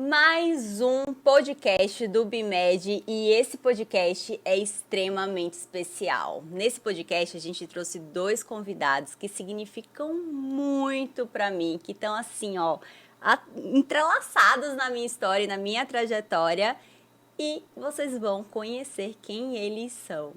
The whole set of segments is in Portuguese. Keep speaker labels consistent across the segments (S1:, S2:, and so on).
S1: Mais um podcast do BIMED e esse podcast é extremamente especial. Nesse podcast a gente trouxe dois convidados que significam muito para mim, que estão assim, entrelaçados na minha história e na minha trajetória e vocês vão conhecer quem eles são.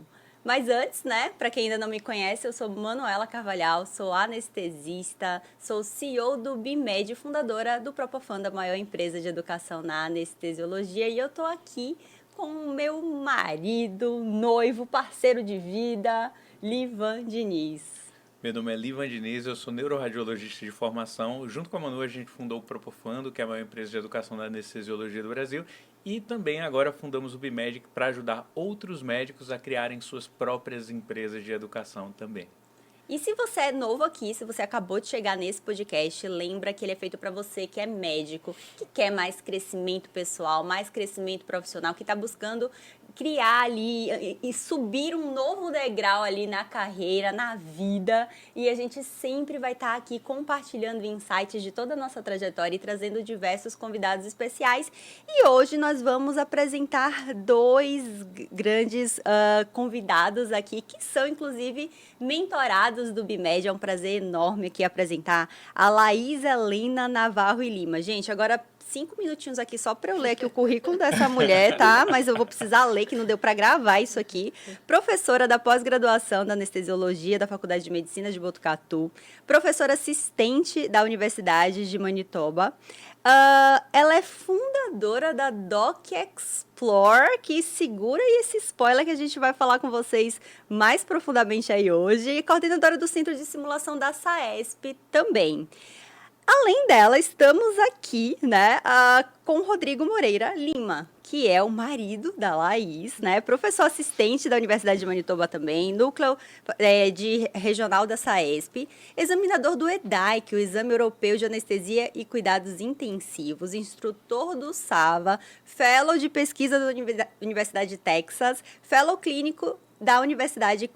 S1: Mas antes, né, para quem ainda não me conhece, eu sou Manuela Carvalhal, sou anestesista, sou CEO do BIMED, fundadora do Propofan, da maior empresa de educação na anestesiologia, e eu tô aqui com o meu marido, noivo, parceiro de vida, Livan Diniz.
S2: Meu nome é Livan Diniz, eu sou neuroradiologista de formação. Junto com a Manu, a gente fundou o Propofando, que é a maior empresa de educação da anestesiologia do Brasil. E também agora fundamos o BIMED para ajudar outros médicos a criarem suas próprias empresas de educação também.
S1: E se você é novo aqui, se você acabou de chegar nesse podcast, lembra que ele é feito para você que é médico, que quer mais crescimento pessoal, mais crescimento profissional, que está buscando criar ali e subir um novo degrau ali na carreira, na vida. E a gente sempre vai estar aqui compartilhando insights de toda a nossa trajetória e trazendo diversos convidados especiais. E hoje nós vamos apresentar dois grandes convidados aqui, que são inclusive mentorados do BIMED. É um prazer enorme aqui apresentar a Laís Helena Navarro e Lima. Gente, agora 5 minutinhos aqui só para eu ler aqui o currículo dessa mulher, tá? Mas eu vou precisar ler, que não deu para gravar isso aqui. Professora da pós-graduação da anestesiologia da Faculdade de Medicina de Botucatu. Professora assistente da Universidade de Manitoba. Ela é fundadora da Doc Explore, que segura esse spoiler que a gente vai falar com vocês mais profundamente aí hoje. E coordenadora do Centro de Simulação da SAESP também. Além dela, estamos aqui, né, com o Rodrigo Moreira Lima, que é o marido da Laís, né, professor assistente da Universidade de Manitoba também, núcleo regional da SAESP, examinador do EDAIC, o Exame Europeu de Anestesia e Cuidados Intensivos, instrutor do SAVA, fellow de pesquisa da Universidade de Texas, fellow clínico da Universidade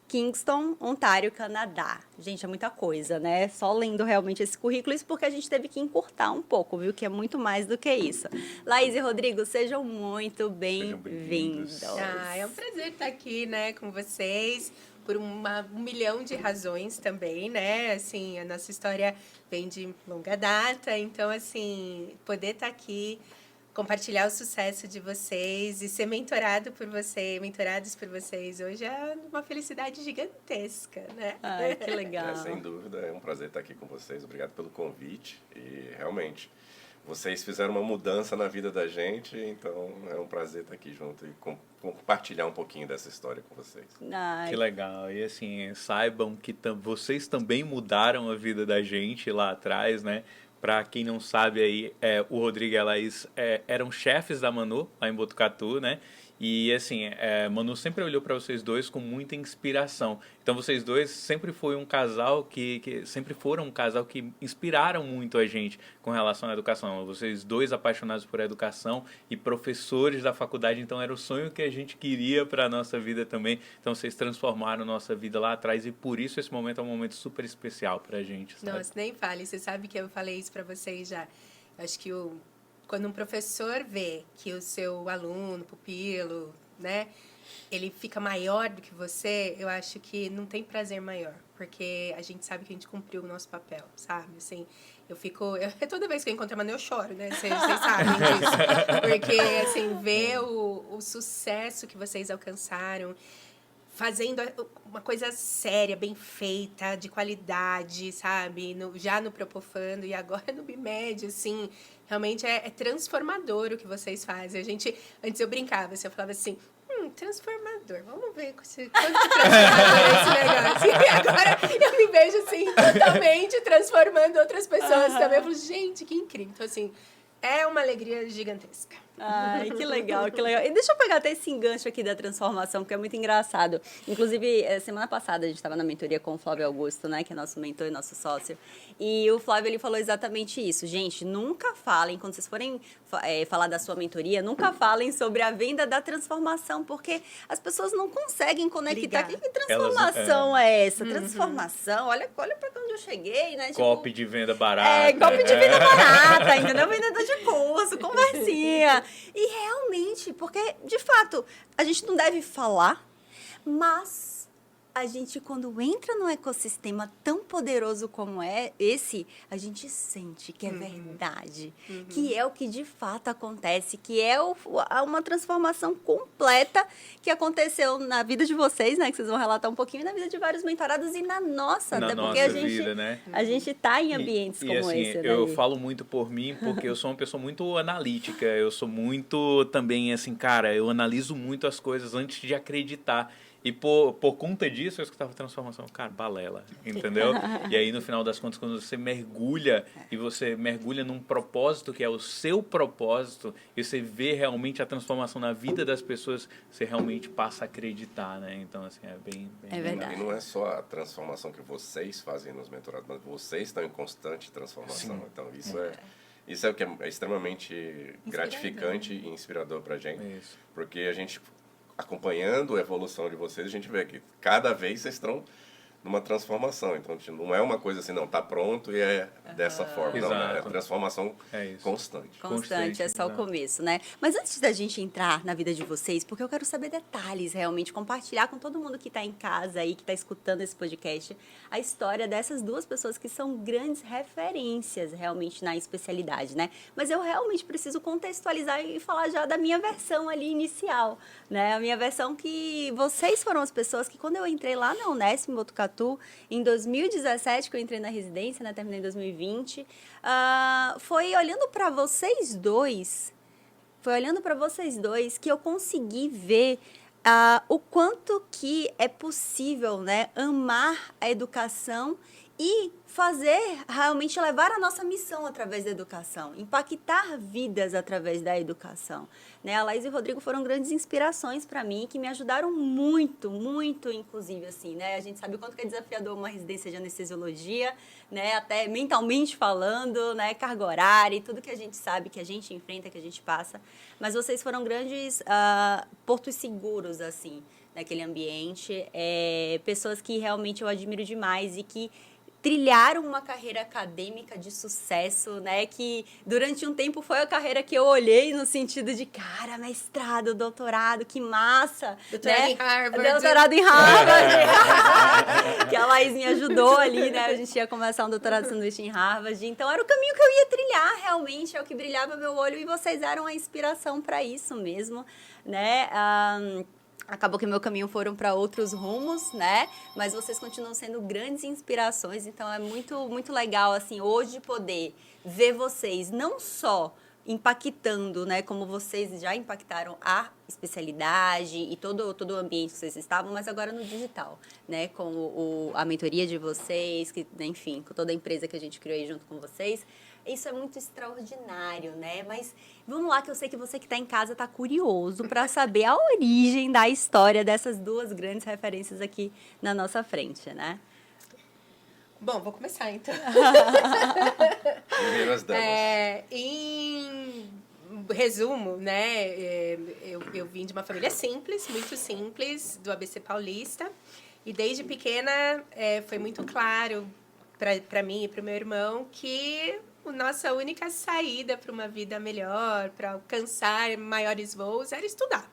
S1: Kingston, Ontário, Canadá. Gente, é muita coisa, né? Só lendo realmente esse currículo, isso porque a gente teve que encurtar um pouco, viu? Que é muito mais do que isso. Laís e Rodrigo, sejam muito bem-vindos.
S3: É um prazer estar aqui, né, com vocês, por um milhão de razões também, né? Assim, a nossa história vem de longa data, então, assim, poder estar aqui, compartilhar o sucesso de vocês e ser mentorados por vocês hoje é uma felicidade gigantesca, né?
S1: Ai, que legal.
S4: Sem dúvida, é um prazer estar aqui com vocês. Obrigado pelo convite e realmente vocês fizeram uma mudança na vida da gente, então é um prazer estar aqui junto e compartilhar um pouquinho dessa história com vocês.
S1: Ai.
S2: Que legal. E assim, saibam que vocês também mudaram a vida da gente lá atrás, né? Para quem não sabe aí, o Rodrigo e a Laís eram chefes da Manu, lá em Botucatu, né? E assim, Manu sempre olhou para vocês dois com muita inspiração. Então vocês dois sempre foram um casal que inspiraram muito a gente com relação à educação. Vocês dois apaixonados por educação e professores da faculdade, então era o sonho que a gente queria para a nossa vida também. Então vocês transformaram nossa vida lá atrás e por isso esse momento é um momento super especial para a gente, sabe?
S3: Nossa, nem fale. Você sabe que eu falei isso para vocês já. Acho que quando um professor vê que o seu aluno, pupilo, né, ele fica maior do que você, eu acho que não tem prazer maior, porque a gente sabe que a gente cumpriu o nosso papel, sabe? Assim, toda vez que eu encontro a Manu, eu choro, né? Vocês sabem disso. Porque, assim, ver o sucesso que vocês alcançaram, fazendo uma coisa séria, bem feita, de qualidade, sabe? Já no Propofando e agora no BIMED, assim, realmente é transformador o que vocês fazem. Antes eu brincava, assim, eu falava assim, transformador, vamos ver quanto transformador é esse negócio. E agora eu me vejo, assim, totalmente transformando outras pessoas também. Eu falo, gente, que incrível. Então, assim, é uma alegria gigantesca.
S1: Ai, que legal, que legal. E deixa eu pegar até esse engancho aqui da transformação, porque é muito engraçado. Inclusive, semana passada a gente estava na mentoria com o Flávio Augusto, né, que é nosso mentor e nosso sócio. E o Flávio, ele falou exatamente isso. Gente, nunca falem, quando vocês forem falar da sua mentoria, nunca falem sobre a venda da transformação, porque as pessoas não conseguem conectar.
S3: Ligar.
S1: Que transformação é essa? Transformação? Olha para onde eu cheguei, né?
S2: Copy de venda barata.
S1: Copy de venda barata, entendeu? Vendedor de curso, conversinha. E realmente, porque, de fato, a gente não deve falar, mas a gente, quando entra num ecossistema tão poderoso como é esse, a gente sente que é verdade, que é o que de fato acontece, que é uma transformação completa que aconteceu na vida de vocês, né? Que vocês vão relatar um pouquinho, e na vida de vários mentorados e na nossa, até porque a gente,
S2: vida, né?
S1: a gente tá em ambientes como
S2: assim,
S1: esse. Né?
S2: Eu falo muito por mim, porque eu sou uma pessoa muito analítica, eu sou muito também, assim, cara, eu analiso muito as coisas antes de acreditar. E por conta disso, eu escutava transformação, cara, balela, entendeu? E aí, no final das contas, quando você mergulha, e você mergulha num propósito que é o seu propósito, e você vê realmente a transformação na vida das pessoas, você realmente passa a acreditar, né? Então, assim, é bem
S1: É verdade.
S4: E não é só a transformação que vocês fazem nos mentorados, mas vocês estão em constante transformação. Sim. Então, isso é o que é extremamente gratificante e inspirador pra gente.
S2: Isso.
S4: Porque a gente, acompanhando a evolução de vocês, a gente vê que cada vez vocês estão numa transformação. Então, não é uma coisa assim, não, tá pronto e é dessa forma. Não, é transformação constante.
S1: Constante, é só o começo, né? Mas antes da gente entrar na vida de vocês, porque eu quero saber detalhes, realmente, compartilhar com todo mundo que está em casa aí, que está escutando esse podcast, a história dessas duas pessoas que são grandes referências, realmente, na especialidade, né? Mas eu realmente preciso contextualizar e falar já da minha versão ali inicial, né? A minha versão que vocês foram as pessoas que, quando eu entrei lá na Unesp, em Botucatu, em 2017, que eu entrei na residência, né, terminei em 2020, foi olhando para vocês dois que eu consegui ver o quanto que é possível, né, amar a educação e fazer, realmente levar a nossa missão através da educação, impactar vidas através da educação. Né? A Laís e o Rodrigo foram grandes inspirações para mim, que me ajudaram muito, muito, inclusive, assim, né? A gente sabe o quanto que é desafiador uma residência de anestesiologia, né? Até mentalmente falando, né? Carga horária e tudo que a gente sabe, que a gente enfrenta, que a gente passa. Mas vocês foram grandes portos seguros, assim, naquele ambiente. Pessoas que realmente eu admiro demais e que trilharam uma carreira acadêmica de sucesso, né? Que durante um tempo foi a carreira que eu olhei no sentido de, cara, mestrado, doutorado, que massa!
S3: Doutorado, né? Em Harvard.
S1: Doutorado em Harvard. Que a Laís me ajudou ali, né? A gente ia começar um doutorado de sanduíche em Harvard. Então, era o caminho que eu ia trilhar, realmente. É o que brilhava meu olho. E vocês eram a inspiração para isso mesmo, né? Acabou que meu caminho foram para outros rumos, né? Mas vocês continuam sendo grandes inspirações, então é muito, muito legal, assim, hoje poder ver vocês não só impactando, né, como vocês já impactaram a especialidade e todo o ambiente que vocês estavam, mas agora no digital, né, com a mentoria de vocês, que, enfim, com toda a empresa que a gente criou aí junto com vocês. Isso é muito extraordinário, né? Mas vamos lá, que eu sei que você que está em casa está curioso para saber a origem da história dessas duas grandes referências aqui na nossa frente, né?
S3: Bom, vou começar então.
S4: Primeiras damas.
S3: Em resumo, né? Eu vim de uma família simples, muito simples, do ABC Paulista. E desde pequena foi muito claro para mim e para o meu irmão que a nossa única saída para uma vida melhor, para alcançar maiores voos, era estudar.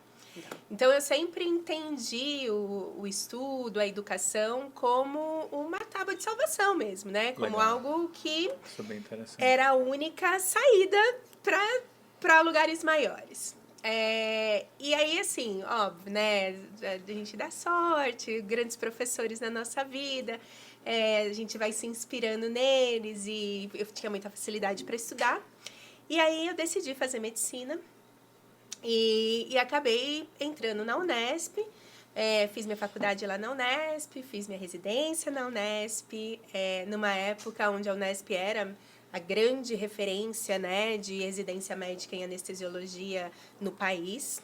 S3: Então, eu sempre entendi o estudo, a educação, como uma tábua de salvação mesmo, né? Como algo que era a única saída para lugares maiores. E aí, assim, óbvio, né? A gente dá sorte, grandes professores na nossa vida, a gente vai se inspirando neles e eu tinha muita facilidade para estudar. E aí, eu decidi fazer medicina e acabei entrando na Unesp. Fiz minha faculdade lá na Unesp, fiz minha residência na Unesp, numa época onde a Unesp era a grande referência, né, de residência médica em anestesiologia no país.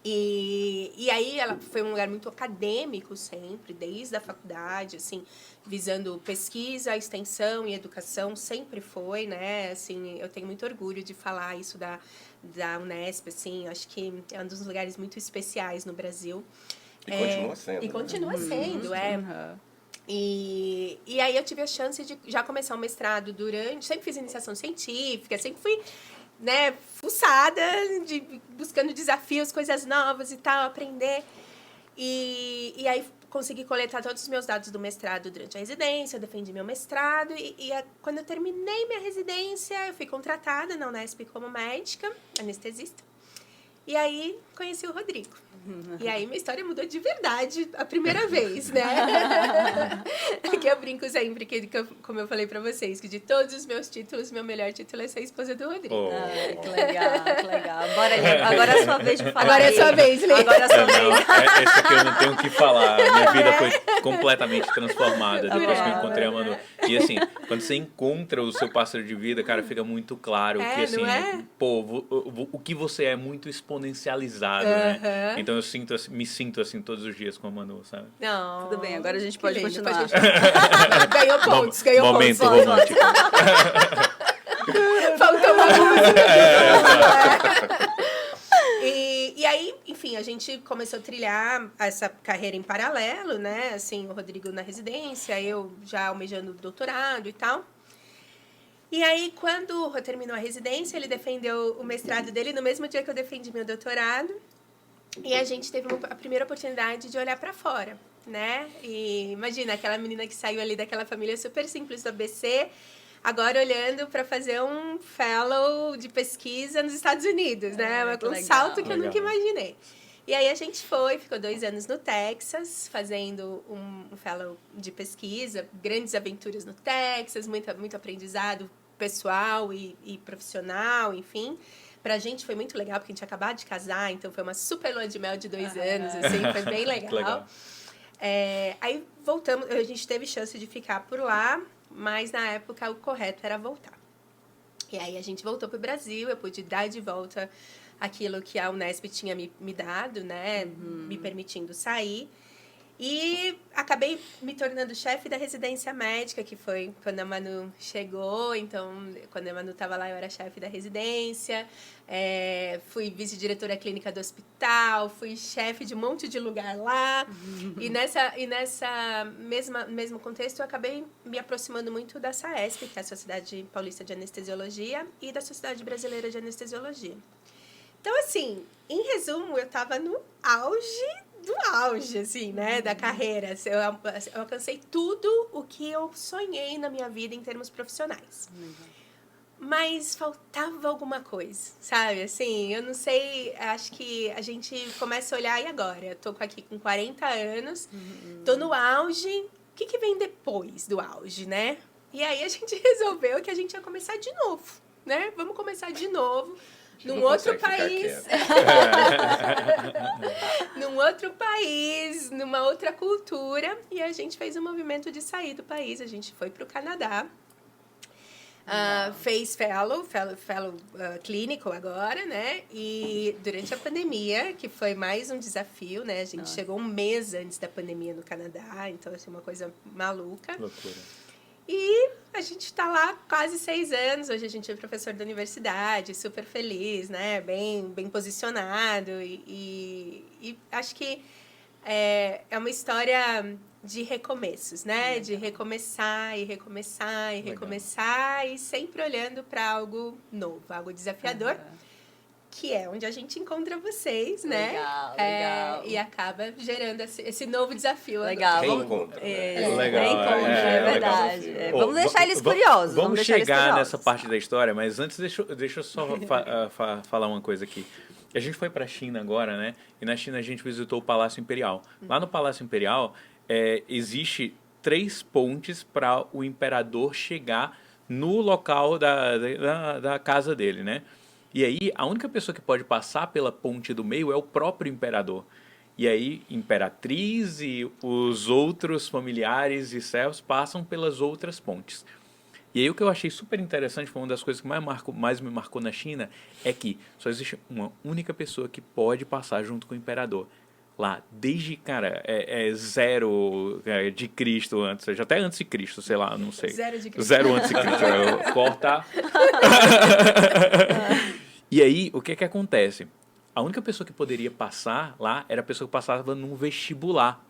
S3: E aí ela foi um lugar muito acadêmico sempre, desde a faculdade, assim, visando pesquisa, extensão e educação, sempre foi, né? Assim, eu tenho muito orgulho de falar isso da Unesp, assim, acho que é um dos lugares muito especiais no Brasil.
S4: E continua sendo.
S3: E continua sendo, é.
S1: Uhum.
S3: E aí eu tive a chance de já começar o mestrado sempre fiz iniciação científica, sempre fui, né, fuçada, buscando desafios, coisas novas e tal, aprender. E aí consegui coletar todos os meus dados do mestrado durante a residência, eu defendi meu mestrado quando eu terminei minha residência, eu fui contratada na Unesp como médica, anestesista. E aí conheci o Rodrigo. E aí minha história mudou de verdade a primeira vez, né? Que eu brinco sempre, como eu falei pra vocês, que de todos os meus títulos, meu melhor título é ser esposa do Rodrigo.
S1: Ai, que legal, que legal. Agora é a sua vez de falar.
S3: Agora é a sua vez, Lê.
S1: Agora é a sua vez.
S2: Não, esse aqui eu não tenho o que falar. Minha vida foi completamente transformada depois que eu encontrei a Manu. E assim, quando você encontra o seu parceiro de vida, cara, fica muito claro que assim,
S3: não é?
S2: pô, o que você é muito exponencializado, né? Então eu me sinto assim todos os dias com a Manu, sabe?
S3: Não.
S1: Tudo bem, agora a gente pode
S3: lindo,
S1: continuar.
S3: Ganhou pontos, ganhou
S2: Momento
S3: pontos.
S2: romântico.
S3: Faltou uma música. E aí, enfim, a gente começou a trilhar essa carreira em paralelo, né? Assim, o Rodrigo na residência, eu já almejando doutorado e tal. E aí, quando terminou a residência, ele defendeu o mestrado dele no mesmo dia que eu defendi meu doutorado. E a gente teve a primeira oportunidade de olhar para fora, né? E imagina, aquela menina que saiu ali daquela família super simples do ABC, agora olhando para fazer um fellow de pesquisa nos Estados Unidos, né? Um
S1: legal.
S3: salto que eu
S2: Legal.
S3: nunca imaginei. E aí a gente ficou 2 anos no Texas, fazendo um fellow de pesquisa, grandes aventuras no Texas, muito aprendizado pessoal e profissional, enfim. Pra gente foi muito legal, porque a gente tinha acabado de casar, então foi uma super lua de mel de 2 anos, assim, foi bem legal.
S2: Legal.
S3: Aí voltamos, a gente teve chance de ficar por lá, mas na época o correto era voltar. E aí a gente voltou pro Brasil, eu pude dar de volta aquilo que a Unesp tinha me dado, né, me permitindo sair. E acabei me tornando chefe da residência médica, que foi quando a Manu chegou. Então, quando a Manu estava lá, eu era chefe da residência. Fui vice-diretora clínica do hospital, fui chefe de um monte de lugar lá. E nessa mesmo contexto, eu acabei me aproximando muito da SAESP, que é a Sociedade Paulista de Anestesiologia, e da Sociedade Brasileira de Anestesiologia. Então, assim, em resumo, eu estava no auge do auge, assim, né, da carreira. Eu alcancei tudo o que eu sonhei na minha vida em termos profissionais. Mas faltava alguma coisa, sabe? Assim, eu não sei, acho que a gente começa a olhar, e agora? Eu tô aqui com 40 anos, tô no auge, o que vem depois do auge, né? E aí a gente resolveu que a gente ia começar de novo, né? Vamos começar de novo. Num outro país, num outro país, numa outra cultura, e a gente fez um movimento de sair do país. A gente foi para o Canadá, fez fellow clínico agora, né? E durante a pandemia, que foi mais um desafio, né? A gente chegou 1 mês antes da pandemia no Canadá, então assim, uma coisa maluca.
S2: Loucura.
S3: E a gente está lá quase 6 anos. Hoje a gente é professor da universidade, super feliz, né? Bem posicionado. E acho que é uma história de recomeços, né? De recomeçar e recomeçar e recomeçar. E sempre olhando para algo novo, algo desafiador. Que é onde a gente encontra vocês, né?
S1: Legal.
S3: E acaba gerando esse novo desafio.
S1: Legal.
S4: Reencontro, né?
S2: Legal,
S1: É verdade.
S2: Pô,
S1: Vamos deixar eles curiosos.
S2: Vamos
S1: deixar eles
S2: chegar
S1: curiosos.
S2: nessa parte da história, mas antes deixa eu só falar uma coisa aqui. A gente foi para a China agora, né? E na China a gente visitou o Palácio Imperial. Lá no Palácio Imperial existe 3 pontes para o imperador chegar no local da casa dele, né? E aí, a única pessoa que pode passar pela ponte do meio é o próprio imperador. E aí, imperatriz e os outros familiares e servos passam pelas outras pontes. E aí o que eu achei super interessante, foi uma das coisas que mais me marcou na China, é que só existe uma única pessoa que pode passar junto com o imperador. Lá, desde, cara, zero de Cristo antes, seja, até antes de Cristo, sei lá, não sei.
S3: Zero de Cristo.
S2: Zero antes de Cristo. Eu cortar. E aí, o que que acontece? A única pessoa que poderia passar lá era a pessoa que passava num vestibular,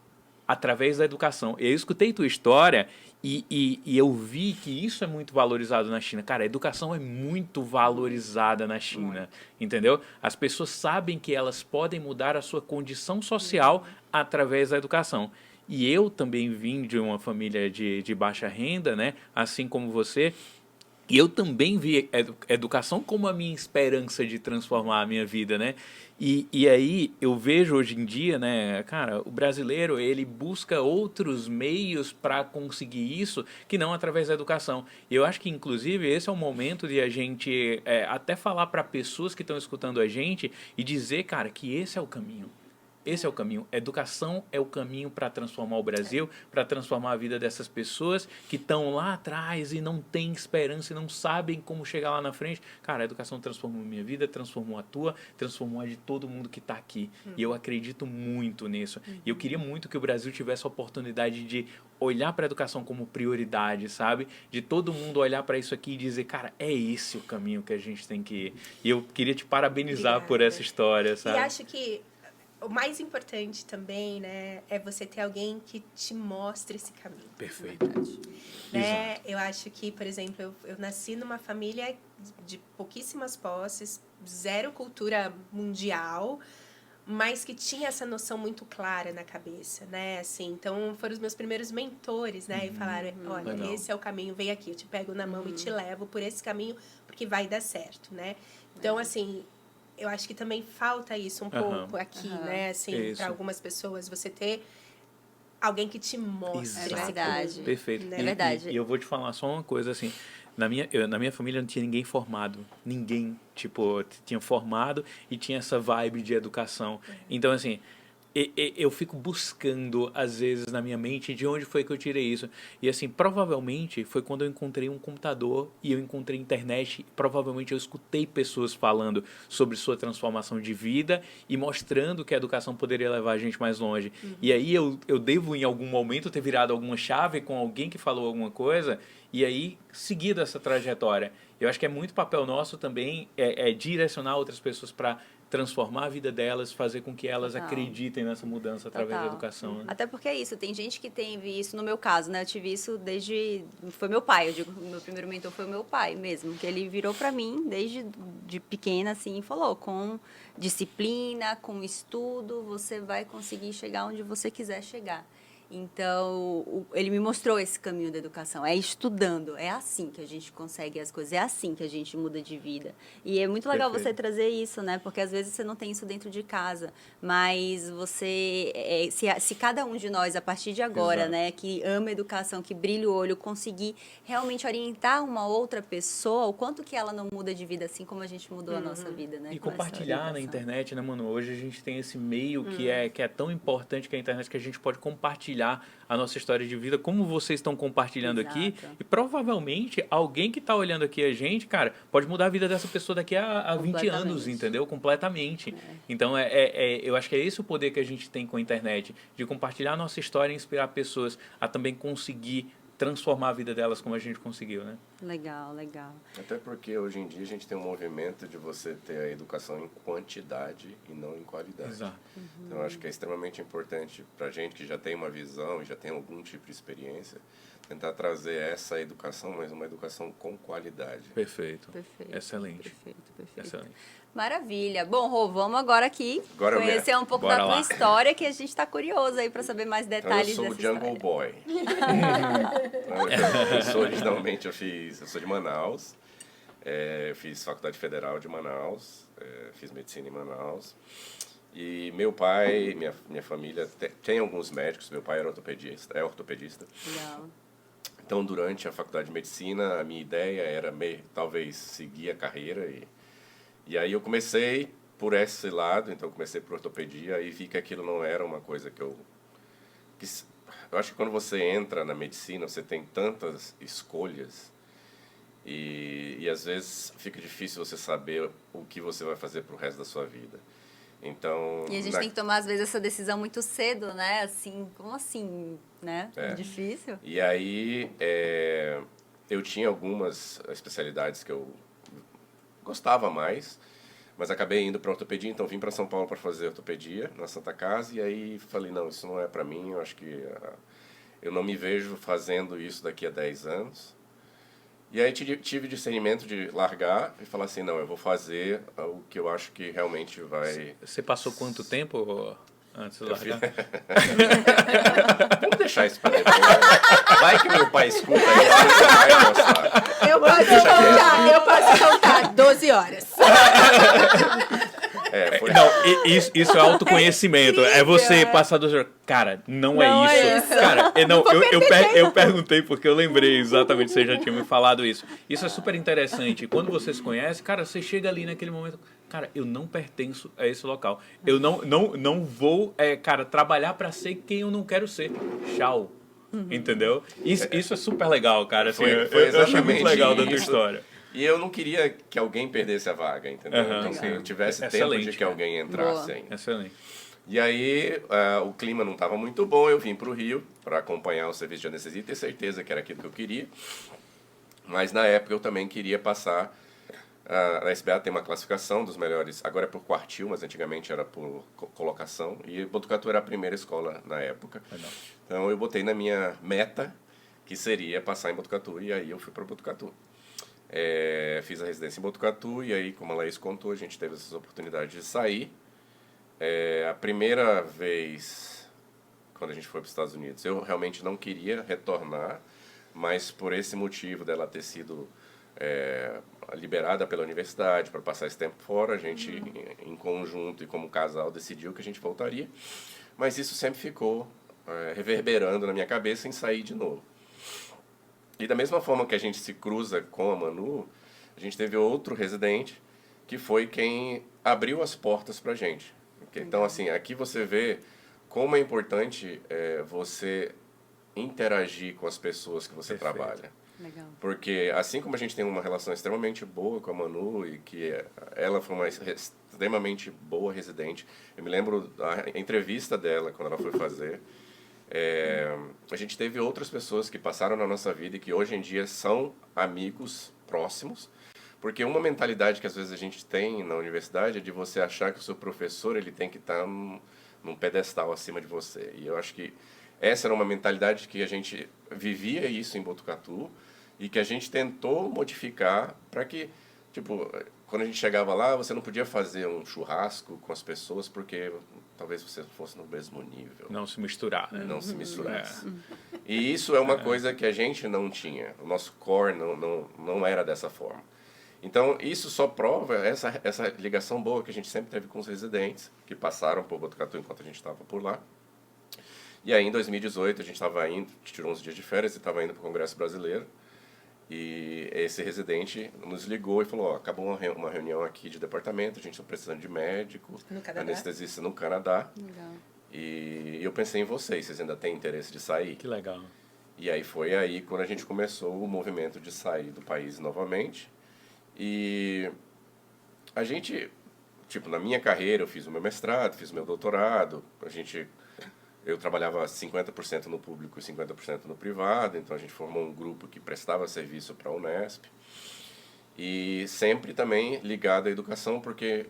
S2: através da educação. Eu escutei tua história e eu vi que isso é muito valorizado na China. Cara, a educação é muito valorizada na China, entendeu? As pessoas sabem que elas podem mudar a sua condição social através da educação. E eu também vim de uma família de baixa renda, né? Assim como você. E eu também vi educação como a minha esperança de transformar a minha vida, né? E aí eu vejo hoje em dia, né, cara, o brasileiro, ele busca outros meios para conseguir isso que não através da educação. E eu acho que, inclusive, esse é o momento de a gente até falar para pessoas que estão escutando a gente e dizer, cara, que esse é o caminho. Esse é o caminho. Educação é o caminho para transformar o Brasil, para transformar a vida dessas pessoas que estão lá atrás e não têm esperança e não sabem como chegar lá na frente. Cara, a educação transformou a minha vida, transformou a tua, transformou a de todo mundo que está aqui. E eu acredito muito nisso. E eu queria muito que o Brasil tivesse a oportunidade de olhar para a educação como prioridade, sabe? De todo mundo olhar para isso aqui e dizer, cara, é esse o caminho que a gente tem que ir. E eu queria te parabenizar
S3: Obrigada.
S2: por essa história, sabe?
S3: E acho que o mais importante também, né, é você ter alguém que te mostre esse caminho.
S2: Perfeito.
S3: Né? Eu acho que, por exemplo, eu nasci numa família de pouquíssimas posses, zero cultura mundial, mas que tinha essa noção muito clara na cabeça, né? Assim, então, foram os meus primeiros mentores, né? E falaram, olha,
S2: Legal.
S3: esse é o caminho, vem aqui, eu te pego na mão e te levo por esse caminho, porque vai dar certo, né? Então, assim, eu acho que também falta isso um pouco aqui, né? Assim,
S2: Isso.
S3: para algumas pessoas, você ter alguém que te mostre.
S2: Exato.
S3: esse
S1: Verdade.
S3: caminho,
S2: Perfeito.
S3: né?
S1: É verdade.
S2: E eu vou te falar só uma coisa, assim, na minha família não tinha ninguém formado, ninguém, tipo, tinha formado e tinha essa vibe de educação. Então, assim, eu fico buscando, às vezes, na minha mente, de onde foi que eu tirei isso. E, assim, provavelmente foi quando eu encontrei um computador e eu encontrei internet. Provavelmente eu escutei pessoas falando sobre sua transformação de vida e mostrando que a educação poderia levar a gente mais longe. E aí eu devo, em algum momento, ter virado alguma chave com alguém que falou alguma coisa e aí seguir dessa trajetória. Eu acho que é muito papel nosso também direcionar outras pessoas para transformar a vida delas, fazer com que elas
S1: Total.
S2: acreditem nessa mudança através da
S1: Total.
S2: educação. Né?
S1: Até porque é isso, tem gente que teve isso no meu caso, né? Eu tive isso desde... Foi meu pai, eu digo, meu primeiro mentor foi o meu pai mesmo, que ele virou pra mim desde de pequena, assim, e falou, com disciplina, com estudo, você vai conseguir chegar onde você quiser chegar. Então, ele me mostrou esse caminho da educação. É estudando, é assim que a gente consegue as coisas, é assim que a gente muda de vida. E é muito legal
S2: Perfeito.
S1: você trazer isso, né? Porque às vezes você não tem isso dentro de casa, mas você, se cada um de nós, a partir de agora,
S2: Exato.
S1: né, que ama educação, que brilha o olho, conseguir realmente orientar uma outra pessoa, o quanto que ela não muda de vida, assim como a gente mudou a nossa vida, né?
S2: E
S1: com essa
S2: compartilhar na
S1: orientação.
S2: internet, né, mano? Hoje a gente tem esse meio que é tão importante que é a internet, que a gente pode compartilhar a nossa história de vida, como vocês estão compartilhando aqui.
S1: Exato.
S2: E provavelmente alguém que está olhando aqui a gente, cara, pode mudar a vida dessa pessoa daqui a 20 anos,
S1: Completamente.
S2: entendeu? Completamente. Então, eu acho que é esse o poder que a gente tem com a internet, de compartilhar a nossa história e inspirar pessoas a também conseguir transformar a vida delas como a gente conseguiu, né?
S1: Legal, legal.
S4: Até porque hoje em dia a gente tem um movimento de você ter a educação em quantidade e não em qualidade.
S2: Exato.
S4: Então, eu acho que é extremamente importante para a gente que já tem uma visão e já tem algum tipo de experiência, tentar trazer essa educação, mas uma educação com qualidade.
S2: Perfeito.
S1: Perfeito.
S2: Excelente.
S1: Perfeito.
S2: Excelente.
S1: Maravilha. Bom, Rô, vamos agora aqui
S4: Agora eu
S1: conhecer um pouco
S2: Bora
S1: da tua
S2: lá.
S1: história, que a gente está curioso aí para saber mais
S4: Então, eu
S1: detalhes
S4: sou o
S1: dessa
S4: Jungle
S1: história.
S4: Boy. Eu sou originalmente, eu sou de Manaus, fiz Faculdade Federal de Manaus, fiz medicina em Manaus. E meu pai, minha família tem alguns médicos, meu pai era ortopedista, é ortopedista.
S1: Legal.
S4: Então, durante a faculdade de medicina, a minha ideia era talvez seguir a carreira. E aí eu comecei por esse lado, então eu comecei por ortopedia e vi que aquilo não era uma coisa que eu acho que quando você entra na medicina, você tem tantas escolhas E às vezes fica difícil você saber o que você vai fazer pro resto da sua vida. Então,
S1: E a gente tem que tomar, às vezes, essa decisão muito cedo, né? Assim, como assim, né? É difícil.
S4: E aí, eu tinha algumas especialidades que eu gostava mais, mas acabei indo para ortopedia, então vim para São Paulo para fazer ortopedia na Santa Casa, e aí falei, não, isso não é para mim, eu acho que eu não me vejo fazendo isso daqui a 10 anos. E aí tive discernimento de largar e falar assim, não, eu vou fazer o que eu acho que realmente vai...
S2: Você passou quanto tempo antes de largar?
S4: Vamos deixar isso para depois. Vai que meu pai escuta isso, vai gostar.
S3: Eu posso contar 12 horas.
S2: Não, isso é autoconhecimento. É você passar do jogo. Cara, não é isso. Cara, eu perguntei porque eu lembrei exatamente, você já tinha me falado isso. Isso é super interessante. Quando você se conhece, cara, você chega ali naquele momento, cara, eu não pertenço a esse local. Eu não vou, cara, trabalhar para ser quem eu não quero ser. Tchau. Entendeu? Isso é super legal, cara. Assim,
S4: foi
S2: eu achei muito
S4: exatamente
S2: legal da tua
S4: isso.
S2: história.
S4: E eu não queria que alguém perdesse a vaga, entendeu? Então, que eu tivesse tempo de que alguém entrasse ainda.
S2: Excelente.
S4: E aí, o clima não estava muito bom, eu vim para o Rio para acompanhar o serviço de anestesia e ter certeza que era aquilo que eu queria. Mas na época eu também queria passar... a SBA tem uma classificação dos melhores, agora é por quartil, mas antigamente era por colocação. E Botucatu era a primeira escola na época. Então eu botei na minha meta que seria passar em Botucatu, e aí eu fui para Botucatu. Fiz a residência em Botucatu, e aí, como a Laís contou, a gente teve essas oportunidades de sair. A primeira vez, quando a gente foi para os Estados Unidos, eu realmente não queria retornar, mas por esse motivo dela ter sido liberada pela universidade para passar esse tempo fora, a gente, em conjunto e como casal, decidiu que a gente voltaria. Mas isso sempre ficou reverberando na minha cabeça em sair de novo. E da mesma forma que a gente se cruza com a Manu, a gente teve outro residente que foi quem abriu as portas para a gente. Então, assim, aqui você vê como é importante você interagir com as pessoas que você trabalha.
S1: Legal.
S4: Porque assim como a gente tem uma relação extremamente boa com a Manu e que ela foi uma extremamente boa residente, eu me lembro da entrevista dela quando ela foi fazer. A gente teve outras pessoas que passaram na nossa vida e que hoje em dia são amigos próximos, porque uma mentalidade que às vezes a gente tem na universidade é de você achar que o seu professor ele tem que estar num pedestal acima de você. E eu acho que essa era uma mentalidade que a gente vivia isso em Botucatu e que a gente tentou modificar para que, tipo, quando a gente chegava lá, você não podia fazer um churrasco com as pessoas porque talvez você fosse no mesmo nível.
S2: Não se misturar, né?
S4: Não se misturasse. E isso é uma coisa que a gente não tinha. O nosso core não era dessa forma. Então, isso só prova essa ligação boa que a gente sempre teve com os residentes que passaram por Botucatu enquanto a gente estava por lá. E aí, em 2018, a gente estava indo, tirou uns dias de férias e estava indo para o Congresso Brasileiro. E esse residente nos ligou e falou, acabou uma reunião aqui de departamento, a gente está precisando de médico, anestesista no Canadá.
S1: Legal.
S4: E eu pensei em vocês ainda têm interesse de sair?
S2: Que legal.
S4: E aí foi aí quando a gente começou o movimento de sair do país novamente. E a gente, tipo, na minha carreira eu fiz o meu mestrado, fiz o meu doutorado, eu trabalhava 50% no público e 50% no privado, então a gente formou um grupo que prestava serviço para a Unesp. E sempre também ligado à educação, porque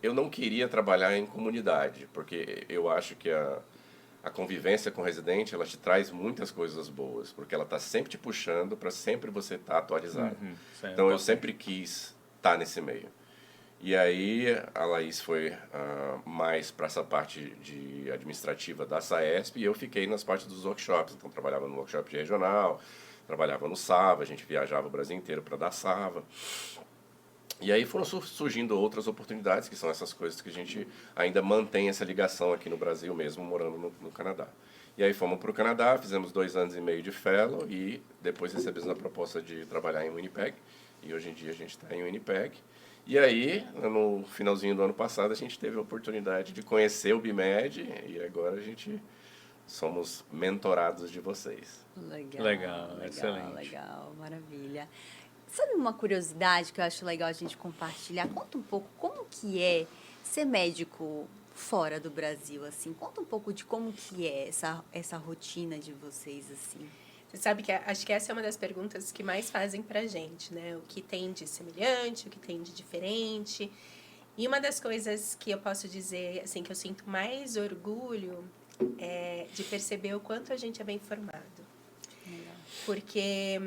S4: eu não queria trabalhar em comunidade, porque eu acho que a convivência com o residente, ela te traz muitas coisas boas, porque ela está sempre te puxando para sempre você estar atualizado. Então eu sempre quis estar nesse meio. E aí a Laís foi mais para essa parte de administrativa da SAESP e eu fiquei nas partes dos workshops. Então trabalhava no workshop de regional, trabalhava no SAVA, a gente viajava o Brasil inteiro para dar SAVA. E aí foram surgindo outras oportunidades, que são essas coisas que a gente ainda mantém essa ligação aqui no Brasil mesmo, morando no Canadá. E aí fomos para o Canadá, fizemos 2 anos e meio de fellow e depois recebemos a proposta de trabalhar em Winnipeg. E hoje em dia a gente está em Winnipeg. E aí, no finalzinho do ano passado, a gente teve a oportunidade de conhecer o BIMED e agora a gente somos mentorados de vocês.
S2: Legal, excelente.
S1: Legal, maravilha. Sabe uma curiosidade que eu acho legal a gente compartilhar? Conta um pouco como que é ser médico fora do Brasil, assim. Conta um pouco de como que é essa rotina de vocês, assim.
S3: Você sabe que acho que essa é uma das perguntas que mais fazem pra gente, né? O que tem de semelhante, o que tem de diferente. E uma das coisas que eu posso dizer, assim, que eu sinto mais orgulho é de perceber o quanto a gente é bem formado. Porque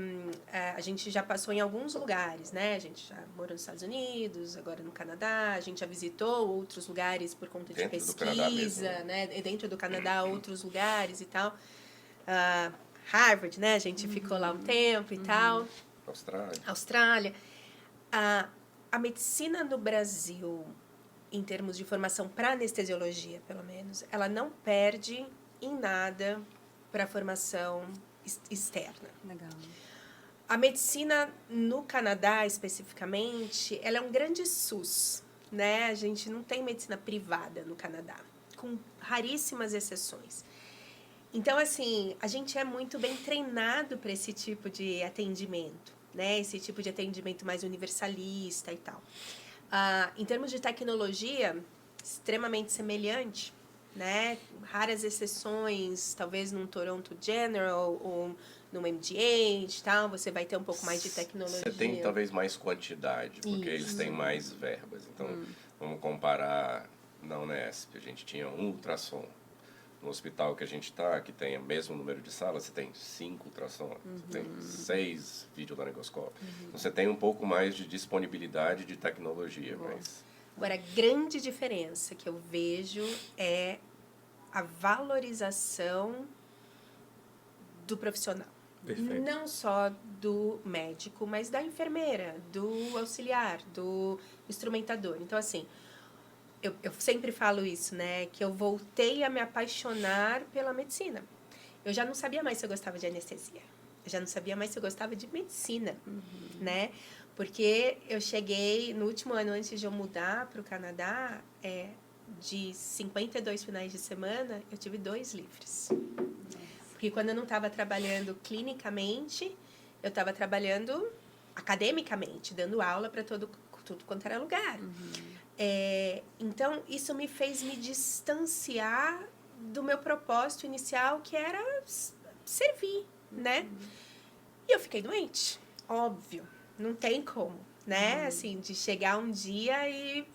S3: a gente já passou em alguns lugares, né? A gente já morou nos Estados Unidos, agora no Canadá, a gente já visitou outros lugares por conta de pesquisa, né? E dentro do Canadá, outros lugares e tal. Harvard, né? A gente ficou lá um tempo e tal. Austrália. A medicina no Brasil, em termos de formação para anestesiologia, pelo menos, ela não perde em nada para a formação externa.
S1: Legal.
S3: A medicina no Canadá, especificamente, ela é um grande SUS, né? A gente não tem medicina privada no Canadá, com raríssimas exceções. Então, assim, a gente é muito bem treinado para esse tipo de atendimento, né? Esse tipo de atendimento mais universalista e tal. Em termos de tecnologia, extremamente semelhante, né? Raras exceções, talvez num Toronto General ou num MGH e tal, você vai ter um pouco mais de tecnologia.
S4: Você tem talvez mais quantidade, porque eles têm mais verbas. Então, vamos comparar na Unesp, a gente tinha um ultrassom. No hospital que a gente está, que tem o mesmo número de salas, você tem 5 ultrassons, você tem 6 videolaringoscópios. Então, você tem um pouco mais de disponibilidade de tecnologia. Mas...
S3: Agora, a grande diferença que eu vejo é a valorização do profissional.
S2: Perfeito.
S3: Não só do médico, mas da enfermeira, do auxiliar, do instrumentador. Então, assim, eu sempre falo isso, né? Que eu voltei a me apaixonar pela medicina. Eu já não sabia mais se eu gostava de anestesia. Eu já não sabia mais se eu gostava de medicina, né? Porque eu cheguei, no último ano, antes de eu mudar para o Canadá, de 52 finais de semana, eu tive 2 livres. Porque quando eu não estava trabalhando clinicamente, eu estava trabalhando academicamente, dando aula para tudo quanto era lugar. Então, isso me fez me distanciar do meu propósito inicial, que era servir, né? E eu fiquei doente, óbvio. Não tem como, né? Assim, de chegar um dia e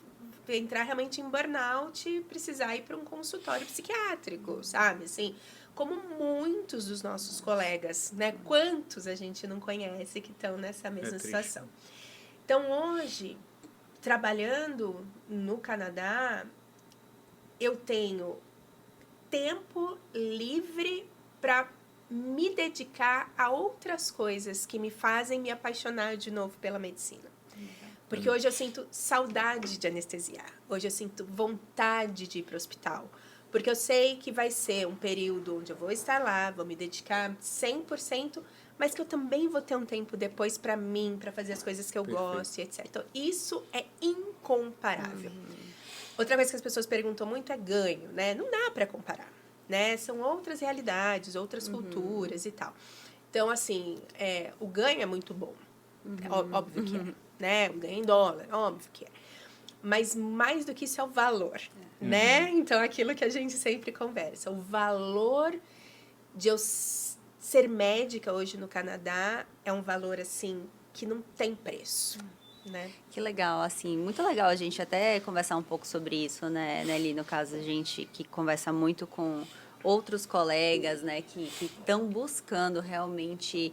S3: entrar realmente em burnout e precisar ir para um consultório psiquiátrico, sabe? Assim, como muitos dos nossos colegas, né? Quantos a gente não conhece que estão nessa mesma situação. Então, hoje, trabalhando no Canadá, eu tenho tempo livre para me dedicar a outras coisas que me fazem me apaixonar de novo pela medicina. Porque hoje eu sinto saudade de anestesiar. Hoje eu sinto vontade de ir para o hospital. Porque eu sei que vai ser um período onde eu vou estar lá, vou me dedicar 100%, mas que eu também vou ter um tempo depois para mim, para fazer as coisas que eu gosto, etc. Então, isso é incomparável. Outra coisa que as pessoas perguntam muito é ganho, né? Não dá para comparar, né? São outras realidades, outras culturas e tal. Então, assim, o ganho é muito bom. Óbvio que é, né? O ganho em dólar, óbvio que é. Mas mais do que isso é o valor, né? Então, aquilo que a gente sempre conversa. O valor de eu ser médica hoje no Canadá é um valor, assim, que não tem preço, né?
S1: Que legal, assim, muito legal a gente até conversar um pouco sobre isso, né, Nelly? No caso, a gente que conversa muito com outros colegas, né, que estão buscando realmente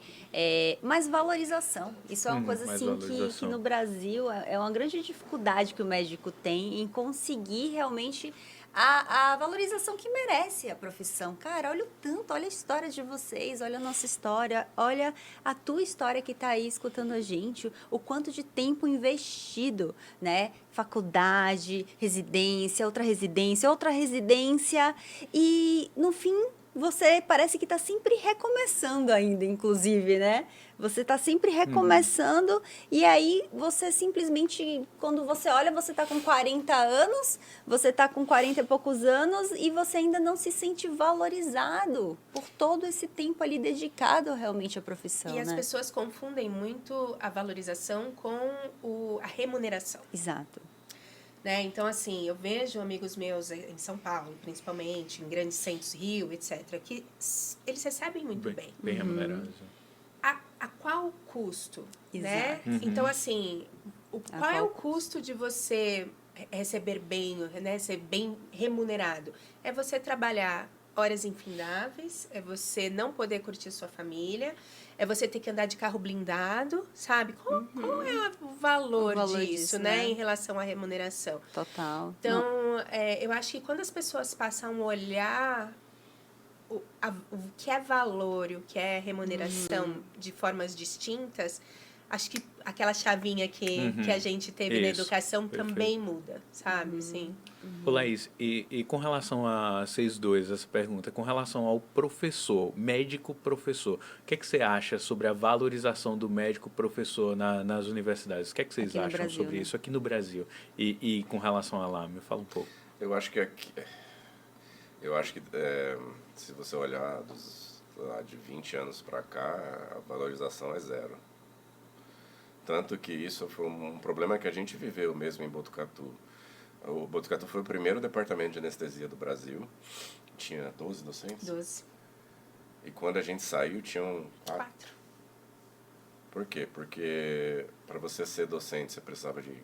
S1: mais valorização. Isso é uma coisa, assim, que no Brasil é uma grande dificuldade que o médico tem em conseguir realmente a valorização que merece a profissão. Cara, olha o tanto, olha a história de vocês, olha a nossa história, olha a tua história que está aí escutando a gente, o quanto de tempo investido, né? Faculdade, residência, outra residência, e no fim você parece que está sempre recomeçando ainda, inclusive, né? Você está sempre recomeçando e aí você simplesmente, quando você olha, você está com 40 anos, você está com 40 e poucos anos e você ainda não se sente valorizado por todo esse tempo ali dedicado realmente à profissão,
S3: E as
S1: né?
S3: pessoas confundem muito a valorização com a remuneração.
S1: Exato.
S3: Né? Então, assim, eu vejo amigos meus em São Paulo, principalmente, em grandes centros, Rio, etc., que eles recebem muito bem.
S2: Bem remunerado.
S3: A qual custo, né?
S1: Exato.
S3: Então, assim,
S1: A
S3: qual é
S1: qual
S3: o custo de você receber bem, né? Ser bem remunerado? É você trabalhar horas infindáveis, é você não poder curtir sua família, é você ter que andar de carro blindado, sabe? Qual é o valor,
S1: O valor
S3: disso,
S1: disso,
S3: né?
S1: né?
S3: Em relação à remuneração?
S1: Total. Não.
S3: Então, eu acho que quando as pessoas passam a olhar o que é valor e o que é remuneração de formas distintas, acho que aquela chavinha que a gente teve na
S2: Isso,
S3: educação
S2: perfeito.
S3: também muda, sabe? Assim.
S2: Ô, Laís, e com relação a vocês dois, essa pergunta, com relação ao professor, médico-professor, o que é que você acha sobre a valorização do médico-professor nas universidades? O que é que vocês
S1: Aqui no
S2: acham
S1: Brasil,
S2: sobre
S1: né?
S2: isso aqui no Brasil? E com relação a lá, me fala um pouco.
S4: Eu acho que se você olhar de 20 anos para cá, a valorização é zero. Tanto que isso foi um problema que a gente viveu mesmo em Botucatu. O Botucatu foi o primeiro departamento de anestesia do Brasil. Tinha 12 docentes.
S3: 12.
S4: E quando a gente saiu, tinham 4.
S3: 4.
S4: Por quê? Porque para você ser docente, você precisava de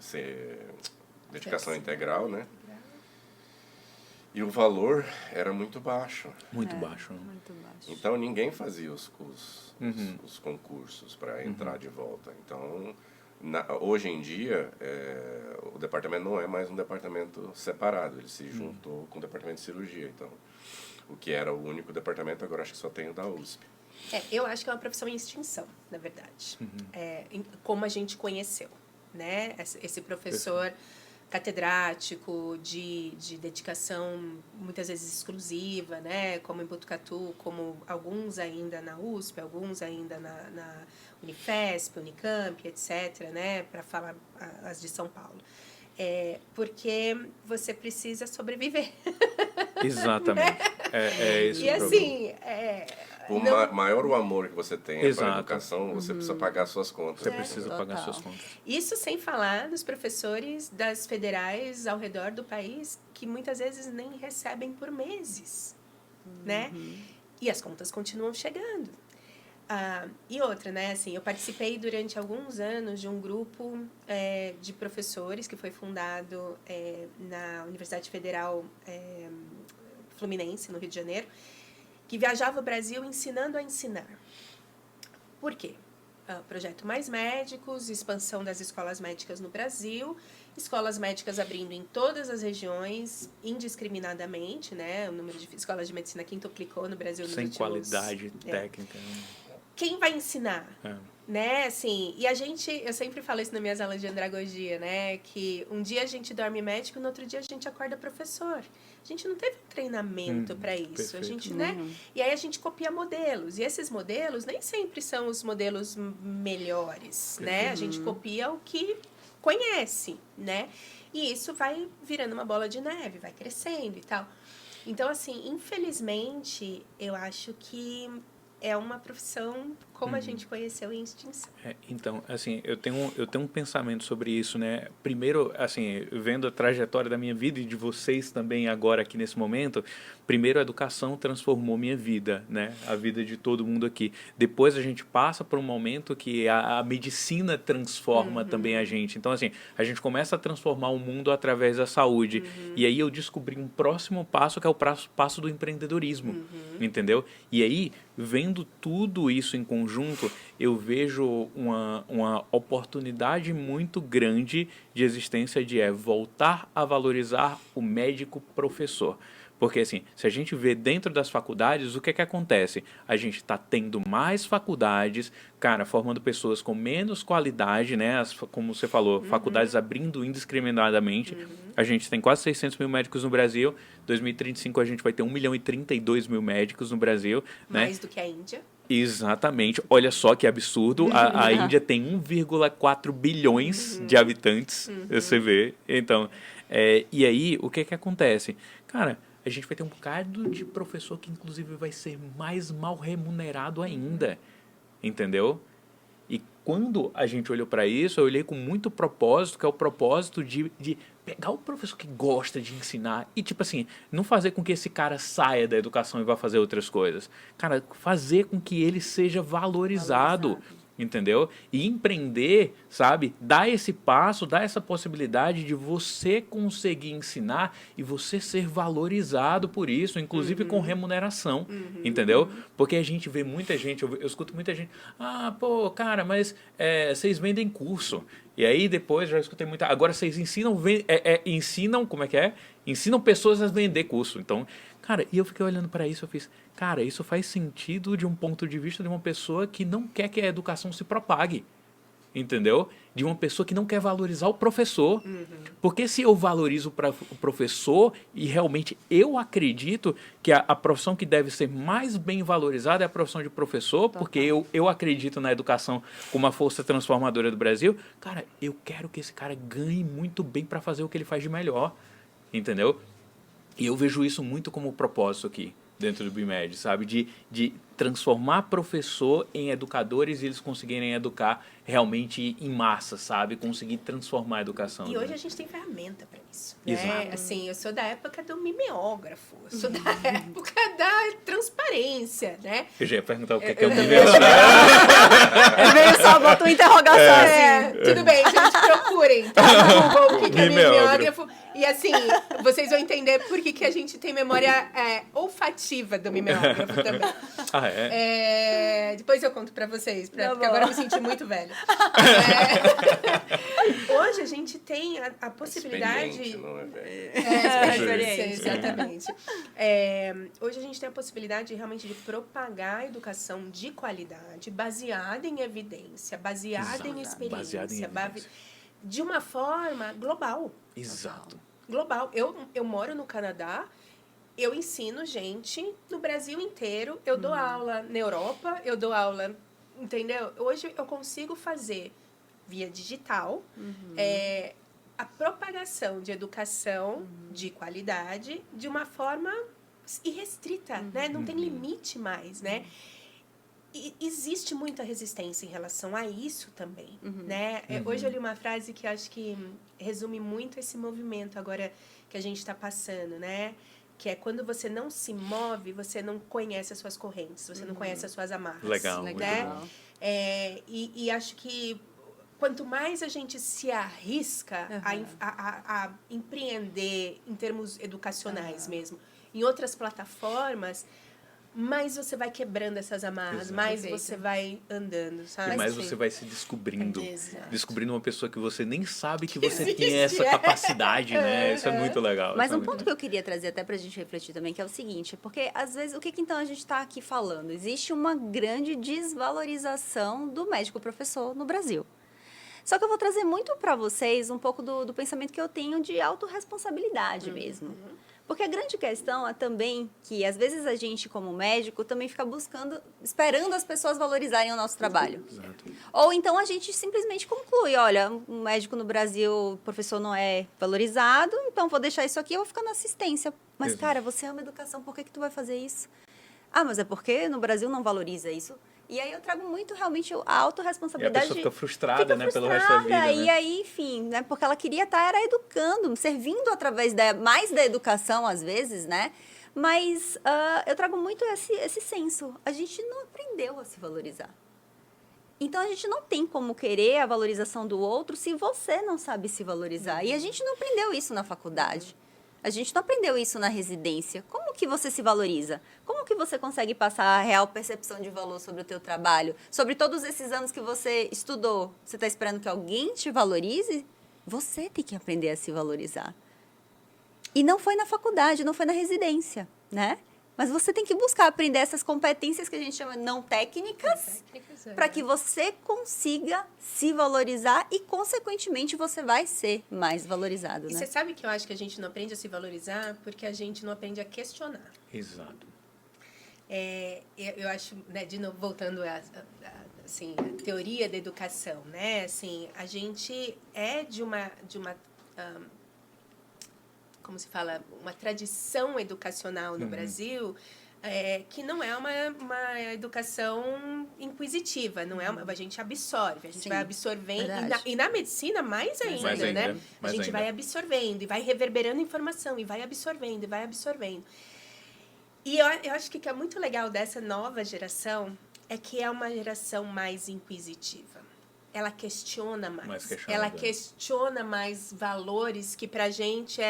S4: ser dedicação integral, né? E o valor era muito baixo.
S2: Muito baixo, né?
S1: Muito baixo.
S4: Então ninguém fazia os concursos para entrar de volta. Então, hoje em dia, o departamento não é mais um departamento separado. Ele se juntou com o departamento de cirurgia. Então, o que era o único departamento, agora acho que só tem o da USP.
S3: Eu acho que é uma profissão em extinção, na verdade. Como a gente conheceu, né? Esse professor catedrático de dedicação muitas vezes exclusiva, né? Como em Botucatu, como alguns ainda na USP, alguns ainda na Unifesp, Unicamp, etc., né? Para falar as de São Paulo. Porque você precisa sobreviver.
S2: Exatamente. É esse
S3: E
S2: o problema.
S3: assim,
S4: Maior o amor que você tem
S2: Exato.
S4: para a educação, você precisa pagar suas contas.
S2: Você precisa pagar
S1: Total.
S2: suas contas.
S3: isso sem falar dos professores das federais ao redor do país que muitas vezes nem recebem por meses, né? E as contas continuam chegando. E outra, né? Assim, eu participei durante alguns anos de um grupo de professores que foi fundado na Universidade Federal Fluminense, no Rio de Janeiro, que viajava o Brasil ensinando a ensinar. Por quê? Projeto Mais Médicos, expansão das escolas médicas no Brasil, escolas médicas abrindo em todas as regiões, indiscriminadamente, né? O número de escolas de medicina quintuplicou no Brasil nos
S2: Sem
S3: últimos...
S2: qualidade técnica.
S3: Quem vai ensinar?
S2: É.
S3: Né, assim, e eu sempre falo isso nas minhas aulas de andragogia, né, que um dia a gente dorme médico e no outro dia a gente acorda professor. A gente não teve um treinamento para isso,
S2: perfeito.
S3: a gente, né, e aí a gente copia modelos, e esses modelos nem sempre são os modelos melhores, né, a gente copia o que conhece, né, e isso vai virando uma bola de neve, vai crescendo e tal. Então, assim, infelizmente, eu acho que é uma profissão como a gente conheceu em extinção.
S2: Então, assim, eu tenho um pensamento sobre isso, né? Primeiro, assim, vendo a trajetória da minha vida e de vocês também agora aqui nesse momento, primeiro a educação transformou minha vida, né? A vida de todo mundo aqui. Depois a gente passa por um momento que a medicina transforma também a gente. Então, assim, a gente começa a transformar o mundo através da saúde. E aí eu descobri um próximo passo que é o passo do empreendedorismo, entendeu? E aí, vendo tudo isso em conjunto, eu vejo uma oportunidade muito grande de existência de voltar a valorizar o médico professor. Porque, assim, se a gente vê dentro das faculdades, o que é que acontece? A gente está tendo mais faculdades, cara, formando pessoas com menos qualidade, né? Como você falou, faculdades abrindo indiscriminadamente. A gente tem quase 600 mil médicos no Brasil. 2035 a gente vai ter 1.032.000 médicos no Brasil, né?
S3: Mais do que a Índia.
S2: Exatamente. Olha só que absurdo. A Índia tem 1,4 bilhões de habitantes, você vê. Então, e aí, o que é que acontece? Cara, a gente vai ter um bocado de professor que, inclusive, vai ser mais mal remunerado ainda. Entendeu? E quando a gente olhou para isso, eu olhei com muito propósito, que é o propósito de pegar o professor que gosta de ensinar e, tipo assim, não fazer com que esse cara saia da educação e vá fazer outras coisas. Cara, fazer com que ele seja valorizado. Entendeu? E empreender, sabe? Dar esse passo, dar essa possibilidade de você conseguir ensinar e você ser valorizado por isso, inclusive com remuneração, entendeu? Porque a gente vê muita gente, eu escuto muita gente, pô, cara, mas vocês vendem curso. E aí depois já escutei muita, agora vocês ensinam, como é que é? Ensinam pessoas a vender curso. Então, cara, e eu fiquei olhando para isso, eu fiz, cara, isso faz sentido de um ponto de vista de uma pessoa que não quer que a educação se propague, entendeu? De uma pessoa que não quer valorizar o professor. Porque se eu valorizo o professor, e realmente eu acredito que a profissão que deve ser mais bem valorizada é a profissão de professor, porque eu acredito na educação como a força transformadora do Brasil, cara, eu quero que esse cara ganhe muito bem para fazer o que ele faz de melhor, entendeu? E eu vejo isso muito como propósito aqui, dentro do BIMED, sabe? De transformar professor em educadores e eles conseguirem educar realmente em massa, sabe? Conseguir transformar a educação.
S3: E hoje a gente tem ferramenta para isso.
S2: Exato.
S3: Né? Assim, eu sou da época do mimeógrafo, eu sou da época da transparência, né?
S2: Eu já ia perguntar o que é o mimeógrafo.
S1: Ele veio só, botou uma interrogação assim.
S3: Tudo bem, gente, procurem. Tá no Google o que é mimeógrafo. E assim, vocês vão entender por que a gente tem memória olfativa do mimeógrafo também. Depois eu conto pra vocês, porque agora eu me senti muito velha. Hoje a gente tem a possibilidade...
S4: Experiente, não é velho?
S3: Experiência, exatamente. Hoje a gente tem a possibilidade realmente de propagar a educação de qualidade, baseada em evidência, baseada em experiência, de uma forma global.
S2: Exato.
S3: Global. Eu moro no Canadá, eu ensino gente no Brasil inteiro, eu dou aula na Europa, eu dou aula, entendeu? Hoje eu consigo fazer via digital a propagação de educação de qualidade de uma forma irrestrita, né? Não tem limite mais, né? E existe muita resistência em relação a isso também, né? Hoje eu li uma frase que acho que resume muito esse movimento agora que a gente está passando, né? Que é quando você não se move, você não conhece as suas correntes, você não conhece as suas amarras.
S2: Legal,
S3: né?
S2: muito bom.
S3: E acho que quanto mais a gente se arrisca a empreender em termos educacionais mesmo, em outras plataformas, mais você vai quebrando essas amarras,
S2: Exato.
S3: mais você vai andando, sabe?
S2: E mais você vai se descobrindo.
S3: Exato.
S2: Descobrindo uma pessoa que você nem sabe que você tem essa capacidade, né? Isso é muito legal.
S1: Mas um ponto que eu queria trazer até pra gente refletir também, que é o seguinte, porque às vezes, o que então a gente está aqui falando? Existe uma grande desvalorização do médico professor no Brasil. Só que eu vou trazer muito para vocês um pouco do pensamento que eu tenho de autorresponsabilidade mesmo. Porque a grande questão é também que, às vezes, a gente, como médico, também fica esperando as pessoas valorizarem o nosso trabalho.
S2: Exato.
S1: Ou então a gente simplesmente conclui, olha, um médico no Brasil, o professor não é valorizado, então vou deixar isso aqui e vou ficar na assistência. Mas,
S2: Exato.
S1: cara, você ama educação, por que tu vai fazer isso? Mas é porque no Brasil não valoriza isso. E aí eu trago muito realmente a
S2: E a
S1: autorresponsabilidade.
S2: pessoa fica frustrada, né, pelo resto da vida,
S1: E
S2: né?
S1: aí, enfim, né, porque ela queria estar educando, servindo através mais da educação, às vezes, né? Mas eu trago muito esse senso. A gente não aprendeu a se valorizar. Então, a gente não tem como querer a valorização do outro se você não sabe se valorizar. E a gente não aprendeu isso na faculdade. A gente não aprendeu isso na residência. Como que você se valoriza? Como que você consegue passar a real percepção de valor sobre o teu trabalho? Sobre todos esses anos que você estudou, você está esperando que alguém te valorize? Você tem que aprender a se valorizar. E não foi na faculdade, não foi na residência, né? Mas você tem que buscar aprender essas competências que a gente chama não técnicas, para que você consiga se valorizar e, consequentemente, você vai ser mais valorizado,
S3: E
S1: né?
S3: você sabe que eu acho que a gente não aprende a se valorizar porque a gente não aprende a questionar.
S2: Exato.
S3: Eu acho, né, de novo, voltando assim, a teoria da educação, né? Assim, a gente é de uma como se fala, uma tradição educacional no Brasil que não é uma educação inquisitiva, não é a gente absorve, a gente
S1: Sim,
S3: vai absorvendo,
S1: verdade.
S3: e na medicina mais ainda,
S2: Mais ainda,
S3: né? A
S2: mais
S3: gente
S2: ainda.
S3: vai absorvendo e vai reverberando informação e vai absorvendo e vai absorvendo. E eu acho que o que é muito legal dessa nova geração é que é uma geração mais inquisitiva. Ela questiona mais.
S2: Mais questionadora.
S3: Ela questiona mais valores que pra gente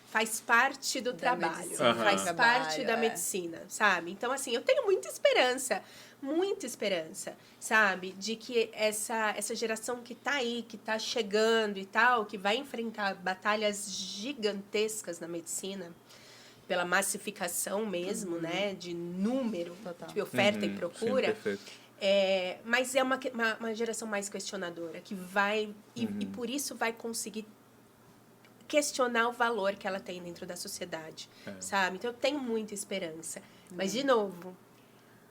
S3: faz parte do trabalho,
S1: medicina,
S3: faz
S1: Aham.
S3: parte da
S1: Trabalho,
S3: medicina, sabe? Então, assim, eu tenho muita esperança, sabe? De que essa geração que tá aí, que tá chegando e tal, que vai enfrentar batalhas gigantescas na medicina, pela massificação mesmo, né? De número,
S1: Total.
S3: de oferta e
S2: Sim,
S3: procura.
S2: perfeito.
S3: Mas é uma geração mais questionadora, que vai, e por isso vai conseguir questionar o valor que ela tem dentro da sociedade, sabe? Então, eu tenho muita esperança. Mas, de novo,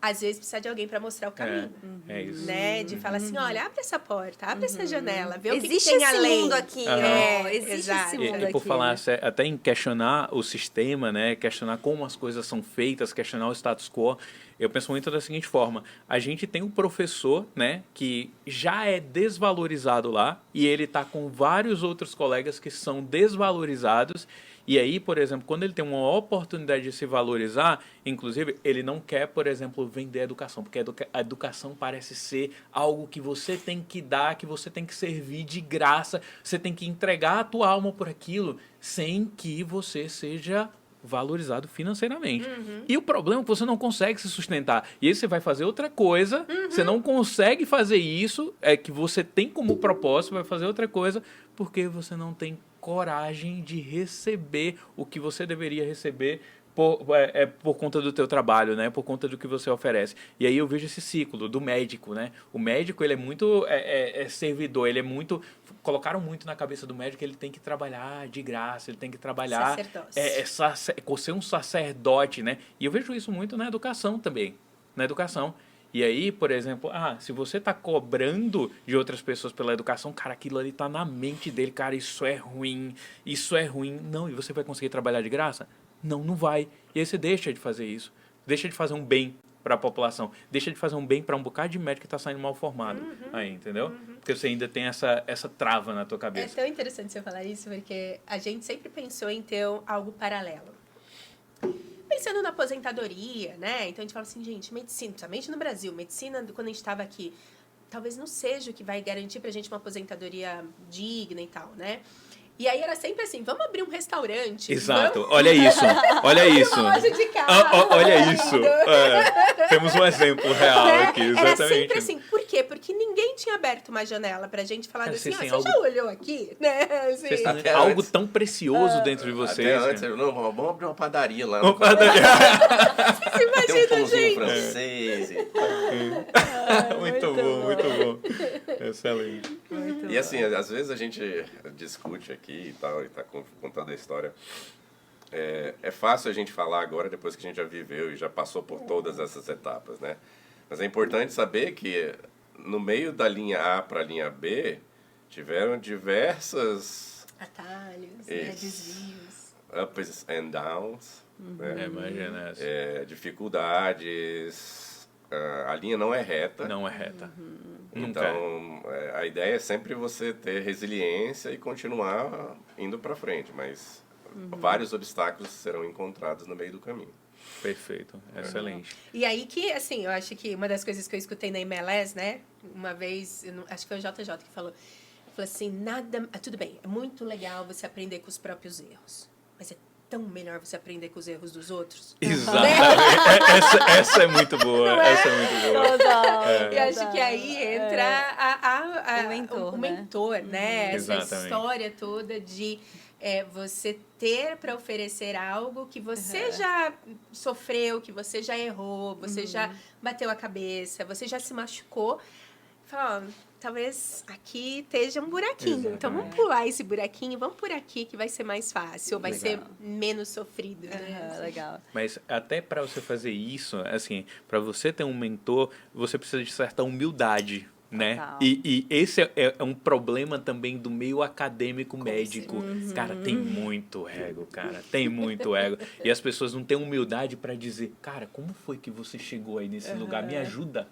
S3: às vezes precisa de alguém para mostrar o caminho.
S2: É isso.
S3: Né? De falar assim, olha, abre essa porta, abre essa janela, vê o que
S1: Existe
S3: tem
S1: esse
S3: além.
S1: mundo aqui,
S2: Aham.
S1: ó. Existe
S3: Exato.
S1: esse mundo
S2: E por
S1: aqui.
S2: falar
S1: né?
S2: até em questionar o sistema, né? Questionar como as coisas são feitas, questionar o status quo, eu penso muito da seguinte forma: a gente tem um professor, né, que já é desvalorizado lá e ele tá com vários outros colegas que são desvalorizados. E aí, por exemplo, quando ele tem uma oportunidade de se valorizar, inclusive, ele não quer, por exemplo, vender a educação, porque a educação parece ser algo que você tem que dar, que você tem que servir de graça, você tem que entregar a tua alma por aquilo, sem que você seja valorizado financeiramente. E o problema é que você não consegue se sustentar. E aí você vai fazer outra coisa, você não consegue fazer isso, é que você tem como propósito, vai fazer outra coisa, porque você não tem coragem de receber o que você deveria receber por conta do teu trabalho, né? Por conta do que você oferece. E aí eu vejo esse ciclo do médico, né? O médico, ele é muito servidor, ele é muito... Colocaram muito na cabeça do médico que ele tem que trabalhar de graça, ele tem que trabalhar... ser um sacerdote, né? E eu vejo isso muito na educação também. Na educação. E aí, por exemplo, se você está cobrando de outras pessoas pela educação, cara, aquilo ali tá na mente dele, cara, isso é ruim. Não, e você vai conseguir trabalhar de graça? Não, não vai. E aí você deixa de fazer isso. Deixa de fazer um bem para a população. Deixa de fazer um bem para um bocado de médico que está saindo mal formado. Aí, entendeu? Porque você ainda tem essa trava na tua
S3: É
S2: cabeça.
S3: tão interessante você falar isso, porque a gente sempre pensou em ter algo paralelo. Pensando na aposentadoria, né? Então a gente fala assim, gente, medicina, principalmente no Brasil, medicina, quando a gente estava aqui, talvez não seja o que vai garantir pra gente uma aposentadoria digna e tal, né? E aí era sempre assim, vamos abrir um restaurante.
S2: Exato, olha isso, olha isso.
S3: Uma loja de carro.
S2: Olha isso. Temos um exemplo real
S3: Né?
S2: aqui,
S3: Era
S2: exatamente.
S3: sempre assim, por quê? Porque ninguém tinha aberto uma janela pra gente falar
S2: Cara,
S3: assim,
S2: vocês têm
S3: você já olhou aqui? Né? Assim,
S2: Vocês têm
S4: Até
S2: algo
S4: antes.
S2: tão precioso dentro de vocês.
S4: Até antes,
S2: cara.
S4: não, vamos abrir uma padaria lá.
S2: Uma padaria.
S3: você
S4: Tem um
S3: imagina,
S4: pãozinho
S3: gente?
S4: francês.
S2: Muito bom, muito bom. Excelente.
S4: E assim, às vezes a gente discute aqui e tal, e tá contando a história. É fácil a gente falar agora, depois que a gente já viveu e já passou por todas essas etapas, né? Mas é importante saber que no meio da linha A para a linha B, tiveram diversas
S3: Atalhos,
S4: Isso.
S3: né? Desvios.
S4: ups and downs, né?
S2: Imagina essa.
S4: Dificuldades. A linha não é reta.
S2: Não é reta. Nunca.
S4: Então, a ideia é sempre você ter resiliência e continuar indo para frente, mas vários obstáculos serão encontrados no meio do caminho.
S2: Perfeito, excelente.
S3: E aí que, assim, eu acho que uma das coisas que eu escutei na MLS, né? Uma vez, acho que foi o JJ que falou assim, tudo bem, é muito legal você aprender com os próprios erros, mas é tão melhor você aprender com os erros dos outros.
S2: Exatamente. Essa é muito boa.
S3: Não é?
S2: Essa é muito boa.
S1: Total,
S3: E acho que aí entra
S1: O mentor,
S3: o
S1: né?
S3: mentor, né? Essa
S2: Exatamente.
S3: história toda de você ter para oferecer algo que você já sofreu, que você já errou, você já bateu a cabeça, você já se machucou. Fala, ó, talvez aqui esteja um buraquinho. Então vamos pular esse buraquinho, vamos por aqui que vai ser mais fácil, ou vai ser menos sofrido, né?
S1: Legal.
S2: Mas até para você fazer isso, assim, para você ter um mentor, você precisa de certa humildade, né?
S1: Total.
S2: E esse é um problema também do meio acadêmico médico. Cara, tem muito ego, cara. Tem muito ego. E as pessoas não têm humildade para dizer, cara, como foi que você chegou aí nesse lugar? Me ajuda.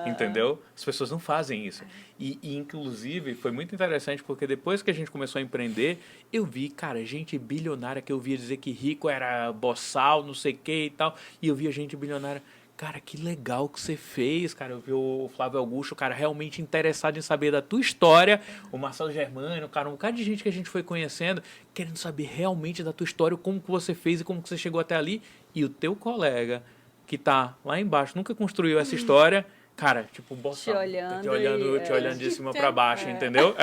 S2: Entendeu? As pessoas não fazem isso. E, inclusive, foi muito interessante porque depois que a gente começou a empreender, eu vi, cara, gente bilionária que eu via dizer que rico era boçal, não sei o que e tal. E eu via gente bilionária. Cara, que legal que você fez, cara. Eu vi o Flávio Augusto, cara, realmente interessado em saber da tua história. O Marcelo Germano, cara, um bocado de gente que a gente foi conhecendo, querendo saber realmente da tua história, como que você fez e como que você chegou até ali. E o teu colega, que tá lá embaixo, nunca construiu essa história, cara, tipo, boçal.
S1: Te olhando
S2: Te olhando de cima pra baixo,
S3: É.
S2: entendeu?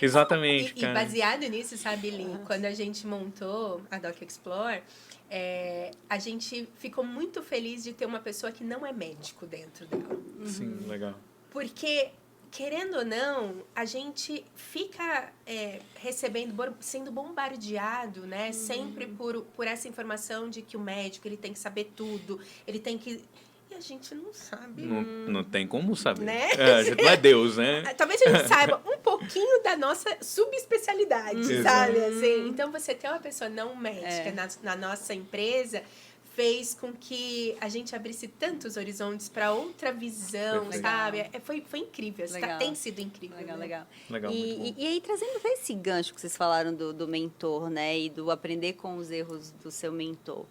S2: Exatamente,
S3: E
S2: cara.
S3: baseado nisso, sabe, Lin, quando a gente montou a Doc Explore, a gente ficou muito feliz de ter uma pessoa que não é médico dentro dela.
S2: Sim, legal.
S3: Porque, querendo ou não, a gente fica sendo bombardeado, né? Sempre por essa informação de que o médico ele tem que saber tudo, ele tem que... E a gente não sabe.
S2: Não tem como saber.
S3: Né?
S2: A gente não é Deus, né?
S3: Talvez a gente saiba um pouquinho da nossa subespecialidade, sabe? Assim, então, você ter uma pessoa não médica na nossa empresa fez com que a gente abrisse tantos horizontes para outra visão,
S2: Perfeito.
S3: sabe? Foi incrível.
S1: Legal.
S3: Tem sido incrível.
S1: Legal,
S3: né?
S1: legal.
S2: Legal, muito bom.
S1: E aí, trazendo pra esse gancho que vocês falaram do mentor, né? E do aprender com os erros do seu mentor.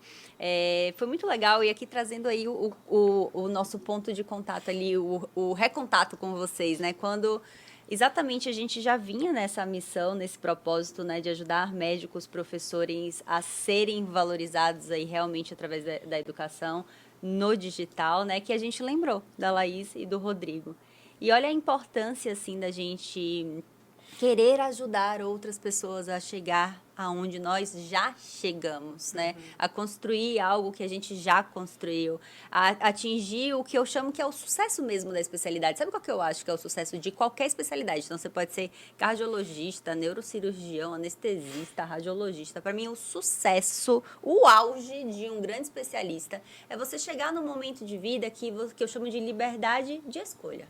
S1: Foi muito legal. E aqui trazendo aí o nosso ponto de contato ali, o recontato com vocês, né? Quando exatamente a gente já vinha nessa missão, nesse propósito, né? De ajudar médicos, professores a serem valorizados aí realmente através da educação no digital, né? Que a gente lembrou da Laís e do Rodrigo. E olha a importância, assim, da gente querer ajudar outras pessoas a chegar aonde nós já chegamos, né? A construir algo que a gente já construiu, a atingir o que eu chamo que é o sucesso mesmo da especialidade. Sabe qual que eu acho que é o sucesso de qualquer especialidade? Então, você pode ser cardiologista, neurocirurgião, anestesista, radiologista. Para mim, o sucesso, o auge de um grande especialista é você chegar num momento de vida que eu chamo de liberdade de escolha.